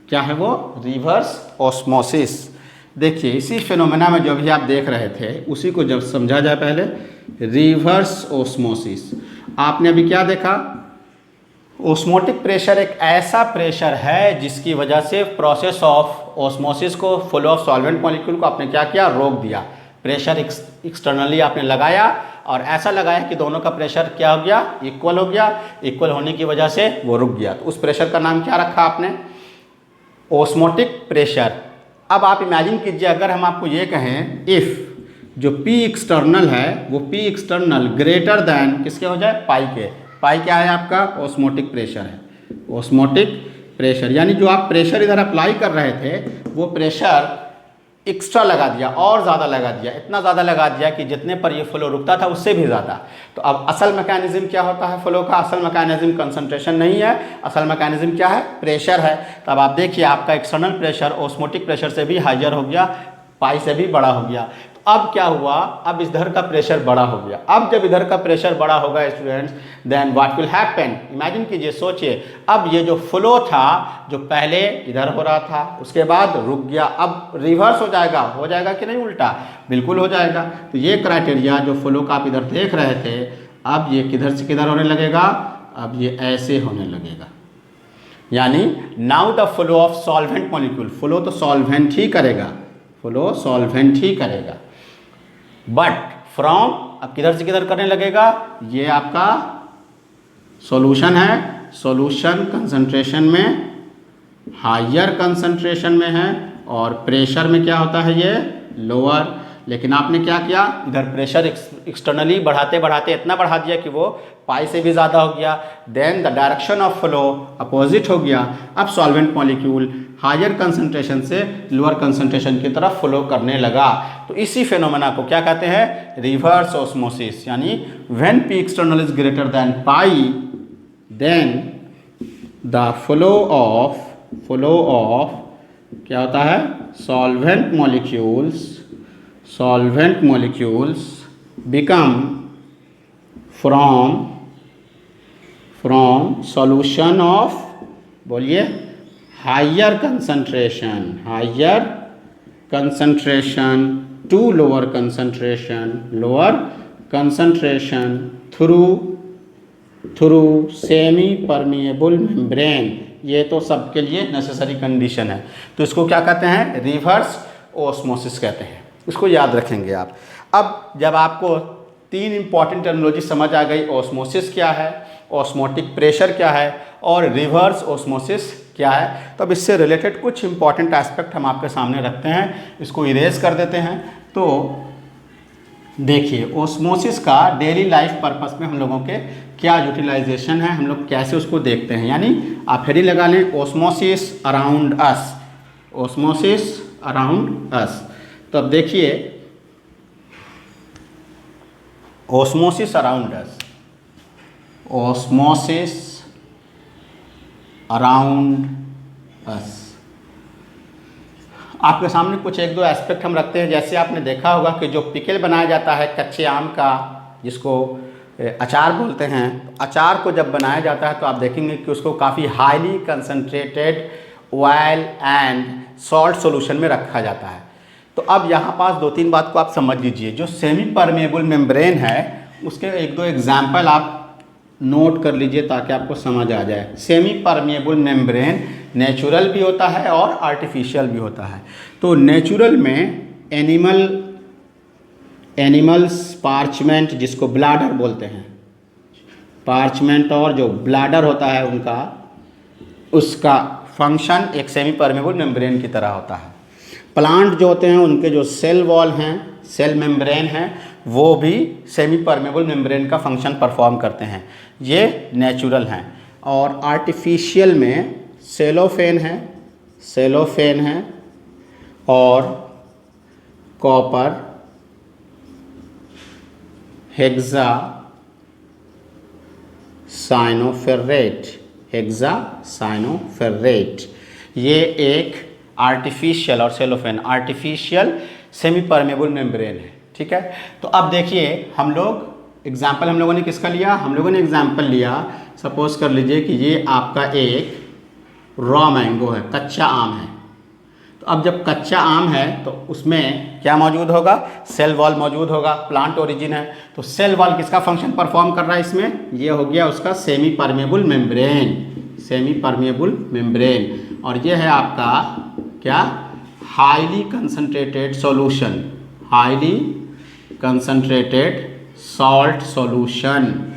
क्या है वो? Reverse osmosis. देखिए, इसी फिनोमेना में जो भी आप देख रहे थे उसी को जब समझा जाए पहले। रिवर्स ऑस्मोसिस, आपने अभी क्या देखा? ऑस्मोटिक प्रेशर एक ऐसा प्रेशर है जिसकी वजह से प्रोसेस ऑफ ऑस्मोसिस को, फ्लो ऑफ सॉल्वेंट मॉलिक्यूल को आपने क्या किया? रोक दिया। प्रेशर एक्सटर्नली आपने लगाया, और ऐसा लगाया कि दोनों का प्रेशर क्या हो गया? इक्वल हो गया। इक्वल होने की वजह से वो रुक गया। तो उस प्रेशर का नाम क्या रखा आपने? Osmotic pressure. अब आप इमेजिन कीजिए, अगर हम आपको ये कहें इफ़ जो P एक्सटर्नल है वो P एक्सटर्नल ग्रेटर दैन किसके हो जाए? पाई के। पाई क्या है आपका? ऑस्मोटिक प्रेशर है। ऑस्मोटिक प्रेशर यानी जो आप प्रेशर इधर अप्लाई कर रहे थे वो प्रेशर एक्स्ट्रा लगा दिया, और ज़्यादा लगा दिया, इतना ज़्यादा लगा दिया कि जितने पर ये फ्लो रुकता था उससे भी ज़्यादा। तो अब असल मैकेनिज्म क्या होता है फ्लो का? असल मैकेनिज्म कंसंट्रेशन नहीं है, असल मैकेनिज्म क्या है? प्रेशर है। तो अब आप देखिए, आपका एक्सटर्नल प्रेशर ऑस्मोटिक प्रेशर से भी हाइयर हो गया, पाई से भी बड़ा हो गया। तो अब क्या हुआ? अब इधर का प्रेशर बड़ा हो गया। अब जब इधर का प्रेशर बड़ा होगा students, then what will happen? Imagine कीजिए, सोचिए, अब ये जो फ्लो था, जो पहले इधर हो रहा था उसके बाद रुक गया, अब रिवर्स हो जाएगा कि नहीं? उल्टा बिल्कुल हो जाएगा। तो ये क्राइटेरिया जो फ्लो का आप इधर देख रहे थे, अब ये किधर से किधर होने लगेगा? अब ये ऐसे होने लगेगा। यानी now the flow of solvent molecule, flow तो सॉल्वेंट ही करेगा, फ्लो सॉल्वेंट ही करेगा, बट फ्रॉम अब किधर से किधर करने लगेगा? ये आपका सॉल्यूशन है, सॉल्यूशन कंसंट्रेशन में हायर कंसंट्रेशन में है और प्रेशर में क्या होता है ये लोअर। लेकिन आपने क्या किया, इधर प्रेशर एक्सटर्नली बढ़ाते बढ़ाते इतना बढ़ा दिया कि वो पाई से भी ज़्यादा हो गया, then the direction of flow opposite हो गया। अब सॉल्वेंट मॉलिक्यूल हायर कंसंट्रेशन से लोअर कंसंट्रेशन की तरफ फ्लो करने लगा। तो इसी फिनोमेना को क्या कहते हैं, रिवर्स ऑस्मोसिस। यानी when P external is greater than pi, then the flow of क्या होता है, solvent molecules become from solution of, बोलिए, higher concentration to lower concentration through semi permeable membrane. ये तो सबके लिए नेसेसरी कंडीशन है। तो इसको क्या कहते हैं, रिवर्स ऑस्मोसिस कहते हैं। इसको याद रखेंगे आप। अब जब आपको तीन इंपॉर्टेंट टर्मिनोलॉजी समझ आ गई, ऑस्मोसिस क्या है, ऑस्मोटिक प्रेशर क्या है और रिवर्स ऑस्मोसिस क्या है, तो अब इससे रिलेटेड कुछ इंपॉर्टेंट एस्पेक्ट हम आपके सामने रखते हैं। इसको इरेज कर देते हैं। तो देखिए, ऑस्मोसिस का डेली लाइफ पर्पस में हम लोगों के क्या यूटिलाइजेशन है, हम लोग कैसे उसको देखते हैं। यानी आप हेडिंग लगा लें, ऑस्मोसिस अराउंड अस। तो अब देखिए, ऑस्मोसिस अराउंड अस, आपके सामने कुछ एक दो एस्पेक्ट हम रखते हैं। जैसे आपने देखा होगा कि जो पिकल बनाया जाता है कच्चे आम का, जिसको अचार बोलते हैं, अचार को जब बनाया जाता है तो आप देखेंगे कि उसको काफ़ी highly concentrated oil and salt solution में रखा जाता है। तो अब यहाँ पास दो तीन बात को आप समझ लीजिए। जो सेमी परमेएबल मेम्ब्रेन है उसके एक दो एग्जाम्पल आप नोट कर लीजिए ताकि आपको समझ आ जाए। सेमी परमेएबल मेम्ब्रेन नेचुरल भी होता है और आर्टिफिशियल भी होता है। तो नेचुरल में एनिमल्स पार्चमेंट, जिसको ब्लैडर बोलते हैं, पार्चमेंट और जो ब्लैडर होता है उसका फंक्शन एक सेमी परमेएबल मेम्ब्रेन की तरह होता है। प्लांट जो होते हैं उनके जो सेल वॉल हैं, सेल मेम्ब्रेन हैं, वो भी सेमी परमेएबल मेम्ब्रेन का फंक्शन परफॉर्म करते हैं। ये नेचुरल हैं। और आर्टिफिशियल में सेलोफेन है और कॉपर, हेक्सासाइनोफेरेट, ये एक आर्टिफिशियल और cellophane artificial semi permeable membrane है। ठीक है। तो अब देखिए, हम लोगों ने किसका लिया, हम लोगों ने एग्जाम्पल लिया, सपोज कर लीजिए कि ये आपका एक रॉ मैंगो है, कच्चा आम है। तो अब जब कच्चा आम है तो उसमें क्या मौजूद होगा, सेल वॉल मौजूद होगा, प्लांट ओरिजिन है। तो सेल वॉल किसका फंक्शन परफॉर्म कर रहा है इसमें, ये हो गया उसका सेमी परमेएबल मेम्ब्रेन। और ये है आपका क्या, हाईली कंसंट्रेटेड सॉल्ट सॉल्यूशन।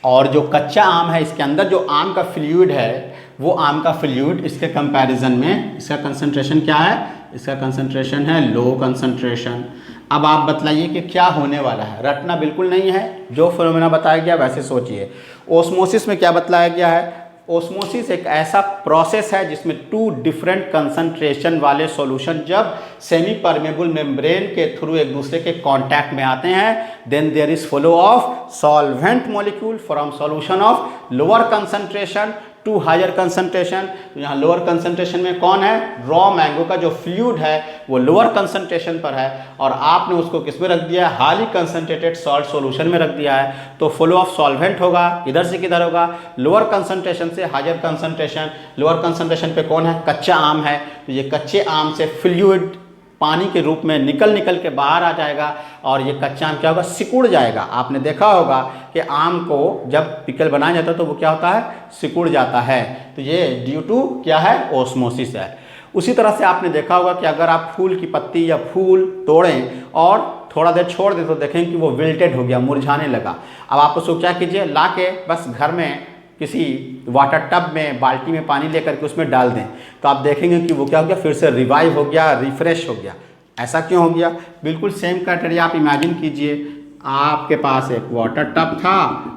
और जो कच्चा आम है इसके अंदर जो आम का फ्लूइड है, वो आम का फ्लूइड इसके कंपैरिजन में इसका कंसंट्रेशन क्या है, इसका कंसंट्रेशन है लो कंसंट्रेशन। अब आप बतलाइए कि क्या होने वाला है। रटना बिल्कुल नहीं है, जो फिनोमेना बताया गया वैसे सोचिए। ओस्मोसिस में क्या बतलाया गया है, ओस्मोसिस एक ऐसा प्रोसेस है जिसमें टू डिफरेंट कंसंट्रेशन वाले सॉल्यूशन जब सेमी परमेएबल मेम्ब्रेन के थ्रू एक दूसरे के कांटेक्ट में आते हैं, then there is flow of solvent molecule from solution of lower concentration to higher concentration. तो यहाँ लोअर कंसंट्रेशन में कौन है, रॉ मैंगो का जो फ्लूइड है वो लोअर कंसंट्रेशन पर है और आपने उसको किस में रख दिया, हाईली कंसंट्रेटेड सॉल्ट सॉल्यूशन में रख दिया है। तो फ्लो ऑफ सॉल्वेंट होगा, इधर से किधर होगा, लोअर कंसंट्रेशन से हायर कंसंट्रेशन। लोअर कंसंट्रेशन पे कौन है, कच्चा आम है। तो ये कच्चे आम से फ्लूइड पानी के रूप में निकल के बाहर आ जाएगा और ये कच्चा आम क्या होगा, सिकुड़ जाएगा। आपने देखा होगा कि आम को जब पिकल बनाया जाता है तो वो क्या होता है, सिकुड़ जाता है। तो ये ड्यू टू क्या है, ओस्मोसिस है। उसी तरह से आपने देखा होगा कि अगर आप फूल की पत्ती या फूल तोड़ें और थोड़ा देर छोड़ दें तो देखें कि वो विल्टेड हो गया, मुरझाने लगा। अब आप उसको क्या कीजिए, ला के बस घर में किसी वाटर टब में बाल्टी में पानी लेकर के उसमें डाल दें तो आप देखेंगे कि वो क्या हो गया, फिर से रिवाइव हो गया, रिफ्रेश हो गया। ऐसा क्यों हो गया? बिल्कुल सेम क्राइटेरिया आप इमेजिन कीजिए, आपके पास एक वाटर टब था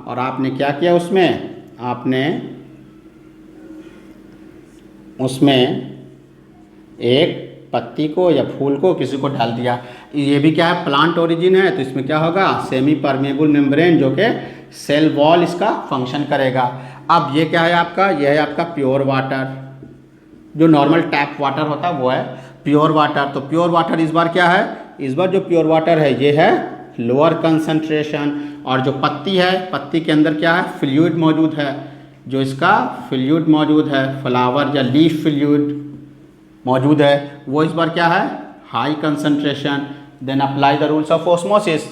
और आपने क्या किया, उसमें एक पत्ती को या फूल को किसी को डाल दिया। ये भी क्या है, प्लांट ओरिजिन है, तो इसमें क्या होगा, सेमी परमेबल मेम्ब्रेन जो कि सेल वॉल इसका फंक्शन करेगा। अब ये क्या है आपका, यह है आपका प्योर वाटर, जो नॉर्मल टैप वाटर होता है वो है प्योर वाटर। तो प्योर वाटर इस बार क्या है, इस बार जो प्योर वाटर है ये है लोअर कंसंट्रेशन, और जो पत्ती है, पत्ती के अंदर क्या है, फ्लूइड मौजूद है, जो इसका फ्लूइड मौजूद है, फ्लावर या लीफ फ्लूइड मौजूद है, वो इस बार क्या है, high concentration. Then apply the rules of osmosis.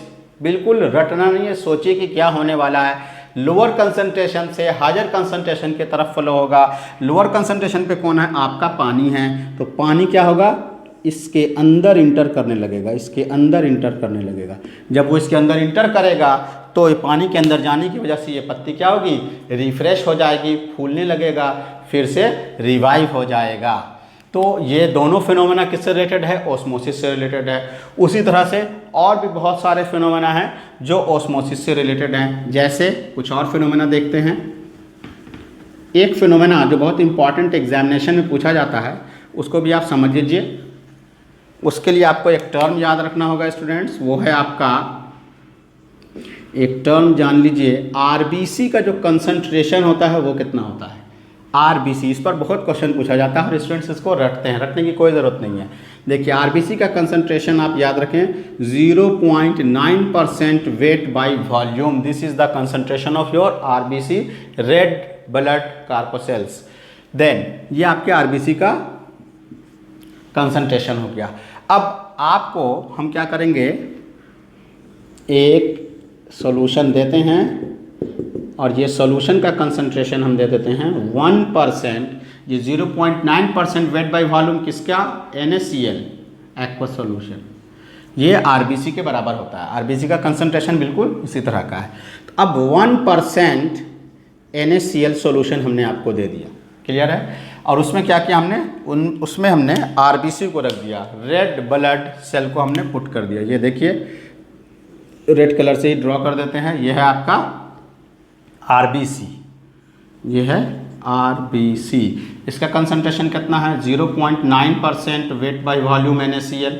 बिल्कुल रटना नहीं है, सोचिए कि क्या होने वाला है। लोअर कंसंट्रेशन से हायर कंसंट्रेशन की तरफ फ्लो होगा। लोअर कंसंट्रेशन पे कौन है, आपका पानी है, तो पानी क्या होगा, इसके अंदर इंटर करने लगेगा, इसके अंदर इंटर करने लगेगा। जब वो इसके अंदर इंटर करेगा तो ये पानी के अंदर जाने की वजह से ये पत्ती क्या होगी, रिफ्रेश हो जाएगी, फूलने लगेगा, फिर से रिवाइव हो जाएगा। तो ये दोनों फिनोमेना किससे रिलेटेड है, ऑस्मोसिस से रिलेटेड है। उसी तरह से और भी बहुत सारे फिनोमेना हैं जो ऑस्मोसिस से रिलेटेड हैं। जैसे कुछ और फिनोमेना देखते हैं। एक फिनोमेना जो बहुत इंपॉर्टेंट एग्जामिनेशन में पूछा जाता है, उसको भी आप समझ लीजिए। उसके लिए आपको एक टर्म याद रखना होगा स्टूडेंट्स, वो है आपका, एक टर्म जान लीजिए, आरबीसी का जो कंसंट्रेशन होता है वो कितना होता है, आरबीसी। इस पर बहुत क्वेश्चन पूछा जाता है और स्टूडेंट्स इसको रटते हैं, रटने की कोई ज़रूरत नहीं है। देखिए आरबीसी का कंसंट्रेशन आप याद रखें 0.9% weight by volume, this is the concentration of your RBC, red blood corpuscles. Then ये आपके आरबीसी का कंसंट्रेशन हो गया। अब आपको हम क्या करेंगे, एक सॉल्यूशन देते हैं और ये सॉल्यूशन का कंसंट्रेशन हम दे देते हैं 1%, ये 0.9% वेट बाय वॉल्यूम किसका, NaCl एक्वा सॉल्यूशन, ये आरबीसी के बराबर होता है। आरबीसी का कंसंट्रेशन बिल्कुल इसी तरह का है। तो अब 1% NaCl सॉल्यूशन हमने आपको दे दिया, क्लियर है। और उसमें क्या किया हमने, उसमें हमने आरबीसी को रख दिया, रेड ब्लड सेल को हमने पुट कर दिया। ये देखिए रेड कलर से ही ड्रॉ कर देते हैं, ये है आपका आरबीसी, ये है आरबीसी। इसका कंसंट्रेशन कितना है, 0.9% वेट बाय वॉल्यूम NaCl।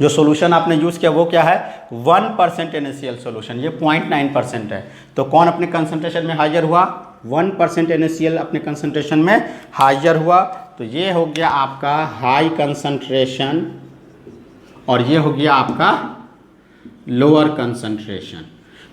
जो सॉल्यूशन आपने यूज़ किया वो क्या है, 1% NaCl सॉल्यूशन, ये 0.9% है। तो कौन अपने कंसंट्रेशन में हायर हुआ, 1% NaCl अपने कंसंट्रेशन में हायर हुआ। तो ये हो गया आपका हाई कंसंट्रेशन और ये हो गया आपका लोअर कंसंट्रेशन।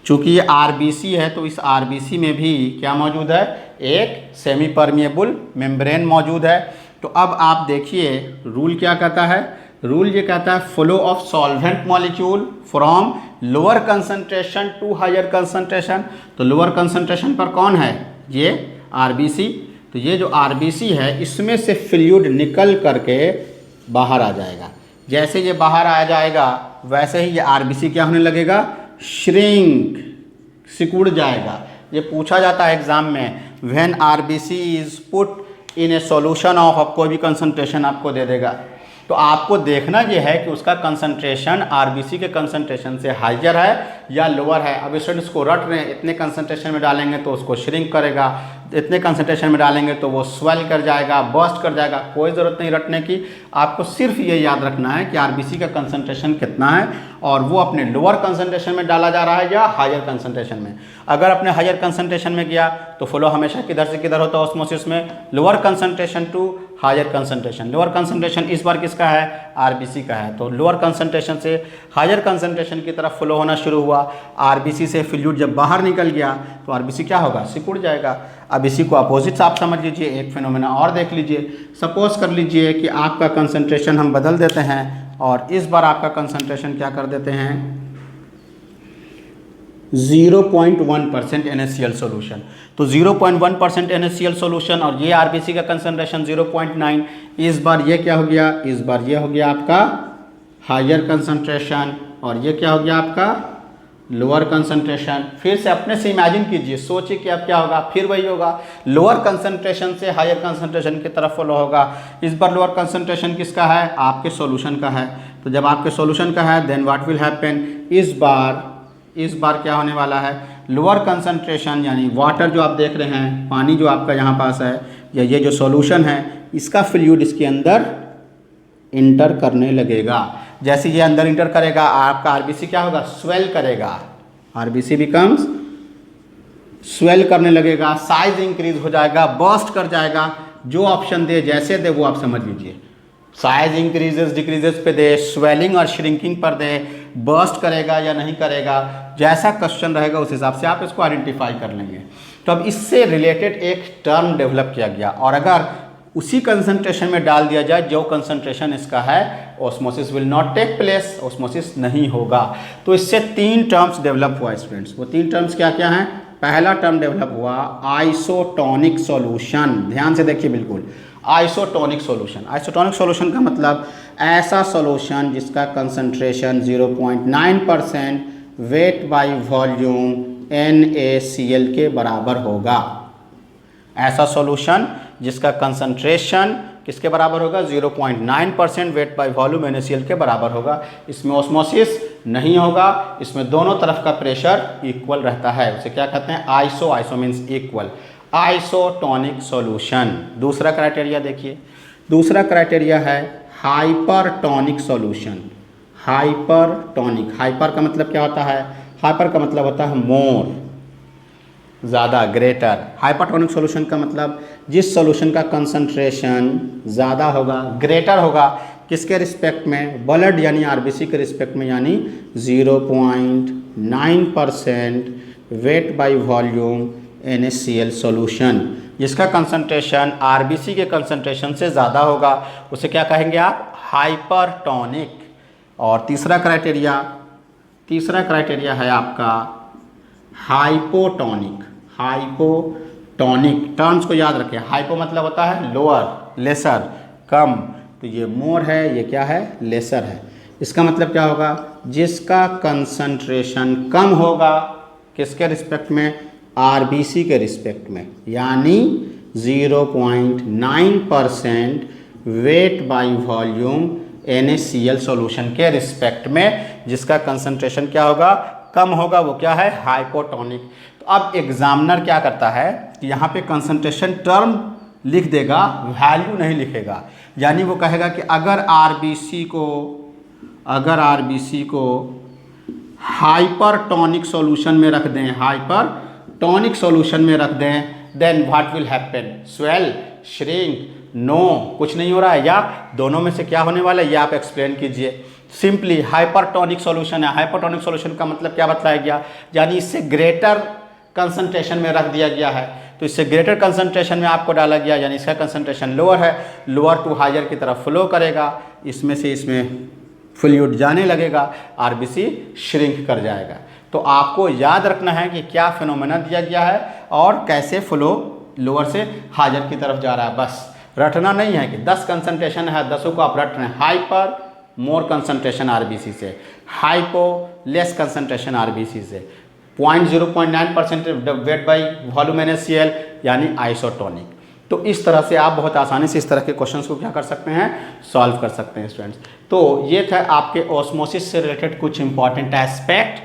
चूँकि ये आरबीसी है तो इस आरबीसी में भी क्या मौजूद है, एक सेमी परमिएबल मेम्ब्रेन मौजूद है। तो अब आप देखिए रूल क्या कहता है, रूल ये कहता है flow of solvent molecule from lower concentration to higher concentration. तो लोअर कंसंट्रेशन पर कौन है, ये आरबीसी। तो ये जो आरबीसी है इसमें से फ्लूइड निकल करके बाहर आ जाएगा। जैसे ये बाहर आ जाएगा वैसे ही ये आरबीसी क्या होने लगेगा, श्रिंक, सिकुड़ जाएगा। ये पूछा जाता है एग्जाम में, when RBC is put in A solution of, कोई भी कंसंट्रेशन आपको दे देगा तो आपको देखना ये है कि उसका कंसंट्रेशन आरबीसी के कंसंट्रेशन से हाइयर है या लोअर है। अब स्टूडेंट्स को रट रहे हैं, इतने कंसंट्रेशन में डालेंगे तो उसको श्रिंक करेगा, इतने कंसंट्रेशन में डालेंगे तो वो स्वेल कर जाएगा, बर्स्ट कर जाएगा। कोई ज़रूरत नहीं रटने की, आपको सिर्फ ये याद रखना है कि आरबीसी का कंसंट्रेशन कितना है और वो अपने लोअर कंसंट्रेशन में डाला जा रहा है या हायर कंसंट्रेशन में। अगर अपने हायर कंसंट्रेशन में गया तो फ्लो हमेशा किधर से किधर होता है ऑस्मोसिस में, lower concentration to higher concentration. Lower concentration इस बार किसका है, आरबीसी का है। तो लोअर कंसंट्रेशन से हायर कंसंट्रेशन की तरफ फ्लो होना शुरू हुआ। आरबीसी से फ्लूइड जब बाहर निकल गया तो आरबीसी क्या होगा, सिकुड़ जाएगा। अब इसी को अपोजिट आप समझ लीजिए, एक फिनोमेना और देख लीजिए। सपोज कर लीजिए कि आपका कंसंट्रेशन हम बदल देते हैं और इस बार आपका कंसंट्रेशन क्या कर देते हैं, 0.1% NaCl सॉल्यूशन। तो 0.1% NaCl सॉल्यूशन और ये आरबीसी का कंसंट्रेशन 0.9। इस बार ये क्या हो गया, इस बार ये हो गया आपका हायर कंसंट्रेशन और ये क्या हो गया आपका लोअर कंसंट्रेशन, फिर से अपने से इमेजिन कीजिए, सोचिए कि अब क्या होगा, फिर वही होगा, लोअर कंसंट्रेशन से हायर कंसंट्रेशन की तरफ फ्लो होगा। इस बार लोअर कंसंट्रेशन किसका है, आपके सॉल्यूशन का है। तो जब आपके सॉल्यूशन का है देन व्हाट विल हैपन, इस बार क्या होने वाला है, लोअर कंसंट्रेशन यानी वाटर जो आप देख रहे हैं, पानी जो आपका यहाँ पास है, या ये जो सॉल्यूशन है, इसका फ्लूइड इसके अंदर इंटर करने लगेगा। जैसे ये अंदर इंटर करेगा आपका आरबीसी क्या होगा, स्वेल करेगा, आरबीसी बिकम्स स्वेल करने लगेगा, साइज इंक्रीज हो जाएगा, बर्स्ट कर जाएगा। जो ऑप्शन दे जैसे दे वो आप समझ लीजिए, साइज इंक्रीजेस डिक्रीजेस पे दे, स्वेलिंग और श्रिंकिंग पर दे, बर्स्ट करेगा या नहीं करेगा, जैसा क्वेश्चन रहेगा उस हिसाब से आप इसको आइडेंटिफाई कर लेंगे। तो अब इससे रिलेटेड एक टर्म डेवलप किया गया, और अगर उसी कंसंट्रेशन में डाल दिया जाए जो कंसंट्रेशन इसका है, osmosis will not take place, osmosis नहीं होगा। तो इससे 3 टर्म्स डेवलप हुआ स्टूडेंट्स। वो 3 टर्म्स क्या क्या हैं, पहला टर्म डेवलप हुआ आइसोटोनिक सॉल्यूशन। ध्यान से देखिए बिल्कुल, आइसोटोनिक सॉल्यूशन। आइसोटोनिक सॉल्यूशन का मतलब ऐसा सॉल्यूशन जिसका concentration 0.9% weight by volume NaCl के बराबर होगा। ऐसा सॉल्यूशन जिसका कंसंट्रेशन किसके बराबर होगा, 0.9% वेट बाय वॉल्यूम NaCl के बराबर होगा। इसमें ऑस्मोसिस नहीं होगा, इसमें दोनों तरफ का प्रेशर इक्वल रहता है। उसे क्या कहते हैं, iso means equal, isotonic solution. दूसरा क्राइटेरिया देखिए, दूसरा क्राइटेरिया है हाइपरटोनिक सॉल्यूशन। हाइपरटोनिक, हाइपर का मतलब क्या होता है, हाइपर का मतलब होता है मोर, ज़्यादा, ग्रेटर। हाइपरटोनिक सॉल्यूशन का मतलब जिस सॉल्यूशन का कंसंट्रेशन ज़्यादा होगा, ग्रेटर होगा, किसके रिस्पेक्ट में, ब्लड यानी आरबीसी के रिस्पेक्ट में, यानी 0.9% weight by volume NaCl solution, जिसका कंसंट्रेशन आरबीसी के कंसंट्रेशन से ज़्यादा होगा, उसे क्या कहेंगे आप, हाइपरटोनिक। और तीसरा क्राइटेरिया है आपका हाइपोटोनिक। हाइपोटोनिक, टर्म्स को याद रखें, हाइपो मतलब होता है लोअर, लेसर, कम, तो ये मोर है, ये क्या है, लेसर है। इसका मतलब क्या होगा, जिसका कंसंट्रेशन कम होगा, किसके रिस्पेक्ट में, आरबीसी के रिस्पेक्ट में, यानी 0.9% weight by volume NaCl solution के रिस्पेक्ट में जिसका कंसंट्रेशन क्या होगा, कम होगा, वो क्या है, हाइपोटोनिक। तो अब एग्जामिनर क्या करता है कि यहाँ पे कंसंट्रेशन टर्म लिख देगा, वैल्यू नहीं लिखेगा। यानी वो कहेगा कि अगर आरबीसी को हाइपरटोनिक सॉल्यूशन में रख दें, हाइपरटोनिक सॉल्यूशन में रख दें, then what will happen, swell, shrink, no, कुछ नहीं हो रहा है, या दोनों में से क्या होने वाला है, ये आप एक्सप्लेन कीजिए। सिंपली हाइपरटोनिक सॉल्यूशन है, हाइपरटोनिक सॉल्यूशन का मतलब क्या बताया गया, यानी इससे ग्रेटर कंसंट्रेशन में रख दिया गया है, तो इससे ग्रेटर कंसंट्रेशन में आपको डाला गया, यानी इसका कंसंट्रेशन लोअर है, लोअर टू हायर की तरफ फ्लो करेगा, इसमें से इसमें फ्लूइड जाने लगेगा, आरबीसी श्रिंक कर जाएगा। तो आपको याद रखना है कि क्या फिनोमेना दिया गया है और कैसे फ्लो लोअर से हायर की तरफ जा रहा है। बस रटना नहीं है कि 10 कंसंट्रेशन है, 10 को आप रट रहे हैं, हाइपर मोर कंसंट्रेशन आरबीसी से, हाइपो लेस कंसंट्रेशन आरबीसी से, 0.9% वेट बाय वॉल्यूम NaCl यानी आइसोटोनिक। तो इस तरह से आप बहुत आसानी से इस तरह के क्वेश्चंस को क्या कर सकते हैं, सॉल्व कर सकते हैं स्टूडेंट्स। तो ये था आपके ऑस्मोसिस से रिलेटेड कुछ important aspect,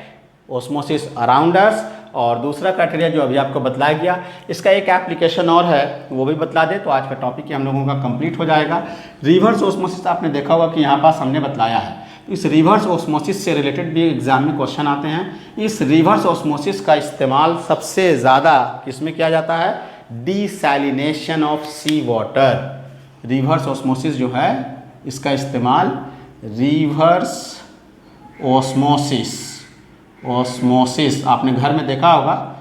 osmosis around us. और दूसरा क्राइटेरिया जो अभी आपको बताया गया, इसका एक एप्लीकेशन और है, वो भी बतला दे तो आज का टॉपिक ही हम लोगों का कंप्लीट हो जाएगा। रिवर्स ऑस्मोसिस आपने देखा होगा कि यहाँ पास हमने बतलाया है, इस रिवर्स ऑस्मोसिस से रिलेटेड भी एग्जाम में क्वेश्चन आते हैं। इस रिवर्स ऑस्मोसिस का इस्तेमाल सबसे ज़्यादा किसमें किया जाता है, desalination of sea water. Reverse osmosis जो है इसका इस्तेमाल रिवर्स ऑस्मोसिस आपने घर में देखा होगा,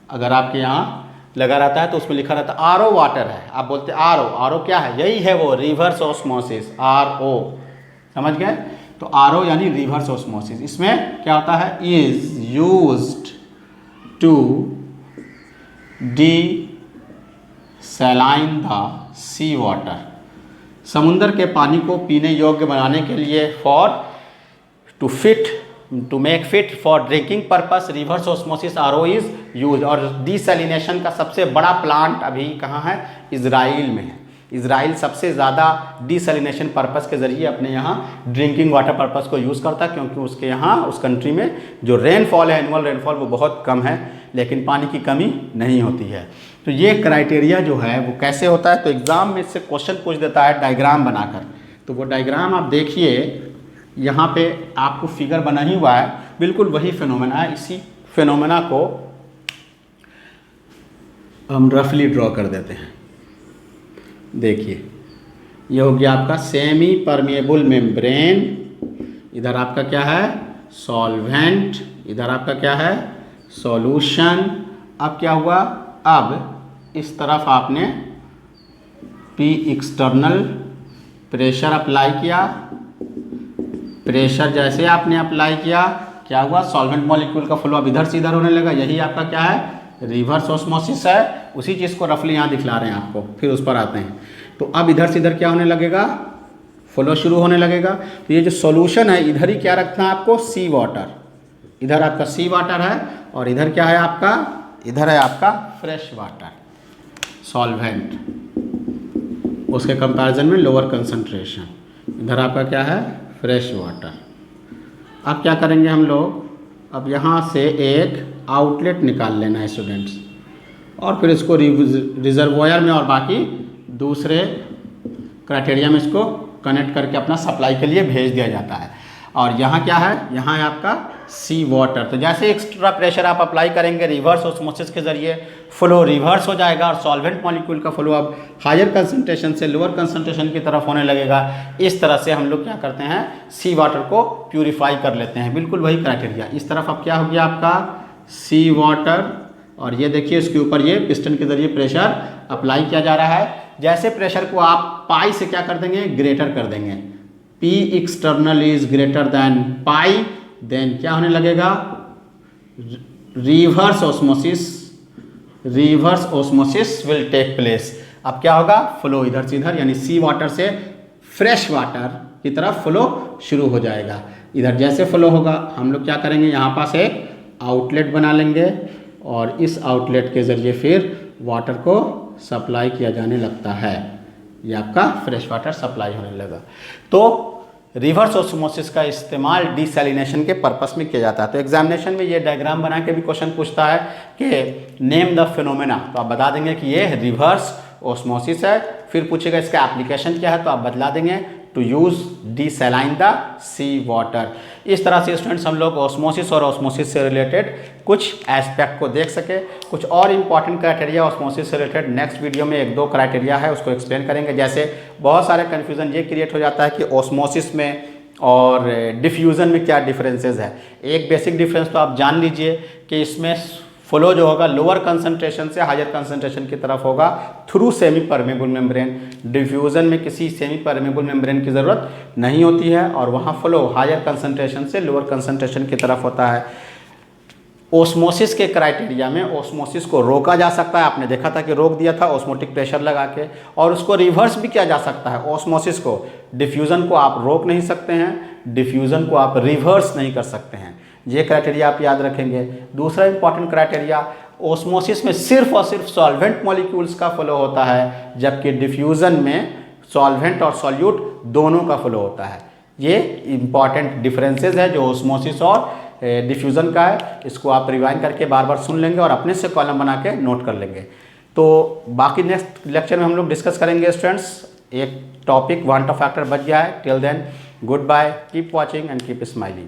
अगर आपके यहाँ लगा रहता है तो उसमें लिखा रहता है आरओ वाटर है, आप बोलते हैं आरओ क्या है, यही है वो रिवर्स ऑस्मोसिस, RO, समझ गए। तो RO यानी रिवर्स ऑस्मोसिस, इसमें क्या होता है, is used to desalinate the sea water, समुद्र के पानी को पीने योग्य बनाने के लिए, for to fit to make fit for drinking purpose reverse osmosis RO is use. और डिसैलिनेशन का सबसे बड़ा प्लांट अभी कहाँ है? इजराइल में है। इजराइल सबसे ज़्यादा डिसैलिनेशन पर्पस के ज़रिए अपने यहाँ ड्रिंकिंग वाटर पर्पस को यूज़ करता है, क्योंकि उसके यहाँ उस कंट्री में जो रेनफॉल है, एनुअल रेनफॉल, वो बहुत कम है, लेकिन पानी की कमी नहीं होती है। तो ये क्राइटेरिया जो है वो कैसे होता है, तो एग्ज़ाम में इससे क्वेश्चन पूछ देता है डायग्राम बनाकर। तो वो डायग्राम आप देखिए, यहाँ पे आपको फिगर बना ही हुआ है, बिल्कुल वही फिनोमेना है। इसी फिनोमेना को हम रफली ड्रॉ कर देते हैं। देखिए, ये हो गया आपका सेमी परमेबल मेम्ब्रेन, इधर आपका क्या है? सॉल्वेंट, इधर आपका क्या है? सॉल्यूशन। अब क्या हुआ? अब इस तरफ आपने P एक्सटर्नल प्रेशर अप्लाई किया। प्रेशर जैसे आपने अप्लाई किया, क्या हुआ? सॉल्वेंट मॉलिक्यूल का फ्लो अब इधर से इधर होने लगा। यही आपका क्या है? रिवर्स ऑस्मोसिस है। उसी चीज़ को रफली यहाँ दिखला रहे हैं आपको, फिर उस पर आते हैं। तो अब इधर से इधर क्या होने लगेगा? फ्लो शुरू होने लगेगा। तो ये जो सॉल्यूशन है, इधर ही क्या रखना है आपको? सी वाटर। इधर आपका सी वाटर है और इधर क्या है आपका? इधर है आपका फ्रेश वाटर, सॉल्वेंट, उसके कंपैरिजन में लोअर कंसंट्रेशन। इधर आपका क्या है? Fresh water. अब क्या करेंगे हम लोग? अब यहाँ से एक आउटलेट निकाल लेना है स्टूडेंट्स, और फिर इसको रिजर्वोयर में और बाकी दूसरे क्राइटेरिया में इसको कनेक्ट करके अपना सप्लाई के लिए भेज दिया जाता है। और यहाँ क्या है? यहाँ है आपका सी वाटर। तो जैसे एक्स्ट्रा प्रेशर आप अप्लाई करेंगे, रिवर्स ऑस्मोसिस के ज़रिए फ्लो रिवर्स हो जाएगा और सॉल्वेंट मॉलिक्यूल का फ्लो अब हायर कंसंट्रेशन से लोअर कंसंट्रेशन की तरफ होने लगेगा। इस तरह से हम लोग क्या करते हैं? सी वाटर को प्यूरिफाई कर लेते हैं। बिल्कुल वही क्राइटेरिया। इस तरफ अब क्या हो गया आपका? सी वाटर, और ये देखिए इसके ऊपर ये पिस्टन के ज़रिए प्रेशर अप्लाई किया जा रहा है। जैसे प्रेशर को आप पाई से क्या कर देंगे? ग्रेटर कर देंगे। P external is greater than pi, then क्या होने लगेगा? Reverse osmosis will take place. अब क्या होगा? फ्लो इधर से इधर, यानी सी वाटर से फ्रेश वाटर की तरफ फ्लो शुरू हो जाएगा। इधर जैसे फ्लो होगा, हम लोग क्या करेंगे? यहाँ पास एक आउटलेट बना लेंगे और इस आउटलेट के ज़रिए फिर वाटर को सप्लाई किया जाने लगता है। ये आपका फ्रेश वाटर सप्लाई होने लगा। तो रिवर्स ऑस्मोसिस का इस्तेमाल डिसैलिनेशन के पर्पस में किया जाता है। तो एग्जामिनेशन में ये डायग्राम बना के भी क्वेश्चन पूछता है कि नेम द फिनोमेना, तो आप बता देंगे कि ये रिवर्स ऑस्मोसिस है। फिर पूछेगा इसका एप्लीकेशन क्या है, तो आप बतला देंगे to use desalinate the sea water. इस तरह से स्टूडेंट्स हम लोग ऑस्मोसिस और ऑस्मोसिस से रिलेटेड कुछ एस्पेक्ट को देख सके। कुछ और इंपॉर्टेंट क्राइटेरिया ऑस्मोसिस से रिलेटेड नेक्स्ट वीडियो में 1-2 क्राइटेरिया है, उसको एक्सप्लेन करेंगे। जैसे बहुत सारे कन्फ्यूज़न ये क्रिएट हो जाता है कि ऑस्मोसिस में और डिफ्यूज़न में क्या डिफरेंसेस है। एक बेसिक डिफरेंस तो आप जान लीजिए कि इसमें फ्लो जो होगा लोअर कंसंट्रेशन से हायर कंसंट्रेशन की तरफ होगा through semi permeable membrane. Diffusion में किसी सेमी परमेबल मेम्ब्रेन की ज़रूरत नहीं होती है और वहाँ फ्लो हायर कंसंट्रेशन से लोअर कंसंट्रेशन की तरफ होता है। ओस्मोसिस के क्राइटेरिया में ओस्मोसिस को रोका जा सकता है, आपने देखा था कि रोक दिया था ओस्मोटिक प्रेशर लगा के, और उसको रिवर्स भी किया जा सकता है ओस्मोसिस को। डिफ्यूज़न को आप रोक नहीं सकते हैं, डिफ्यूज़न को आप रिवर्स नहीं कर सकते हैं। ये क्राइटेरिया आप याद रखेंगे। दूसरा इंपॉर्टेंट क्राइटेरिया, ओस्मोसिस में सिर्फ और सिर्फ सॉल्वेंट मॉलिक्यूल्स का फ्लो होता है, जबकि डिफ्यूज़न में सॉल्वेंट और सॉल्यूट दोनों का फ्लो होता है। ये इंपॉर्टेंट डिफरेंसेस है जो ओस्मोसिस और डिफ्यूज़न का है। इसको आप रिवाइंड करके बार बार सुन लेंगे और अपने से कॉलम बना के नोट कर लेंगे। तो बाकी नेक्स्ट लेक्चर में हम लोग डिस्कस करेंगे स्टूडेंट्स। एक टॉपिक वांट ऑफ फैक्टर बच गया है। Till then goodbye, keep watching and keep smiling.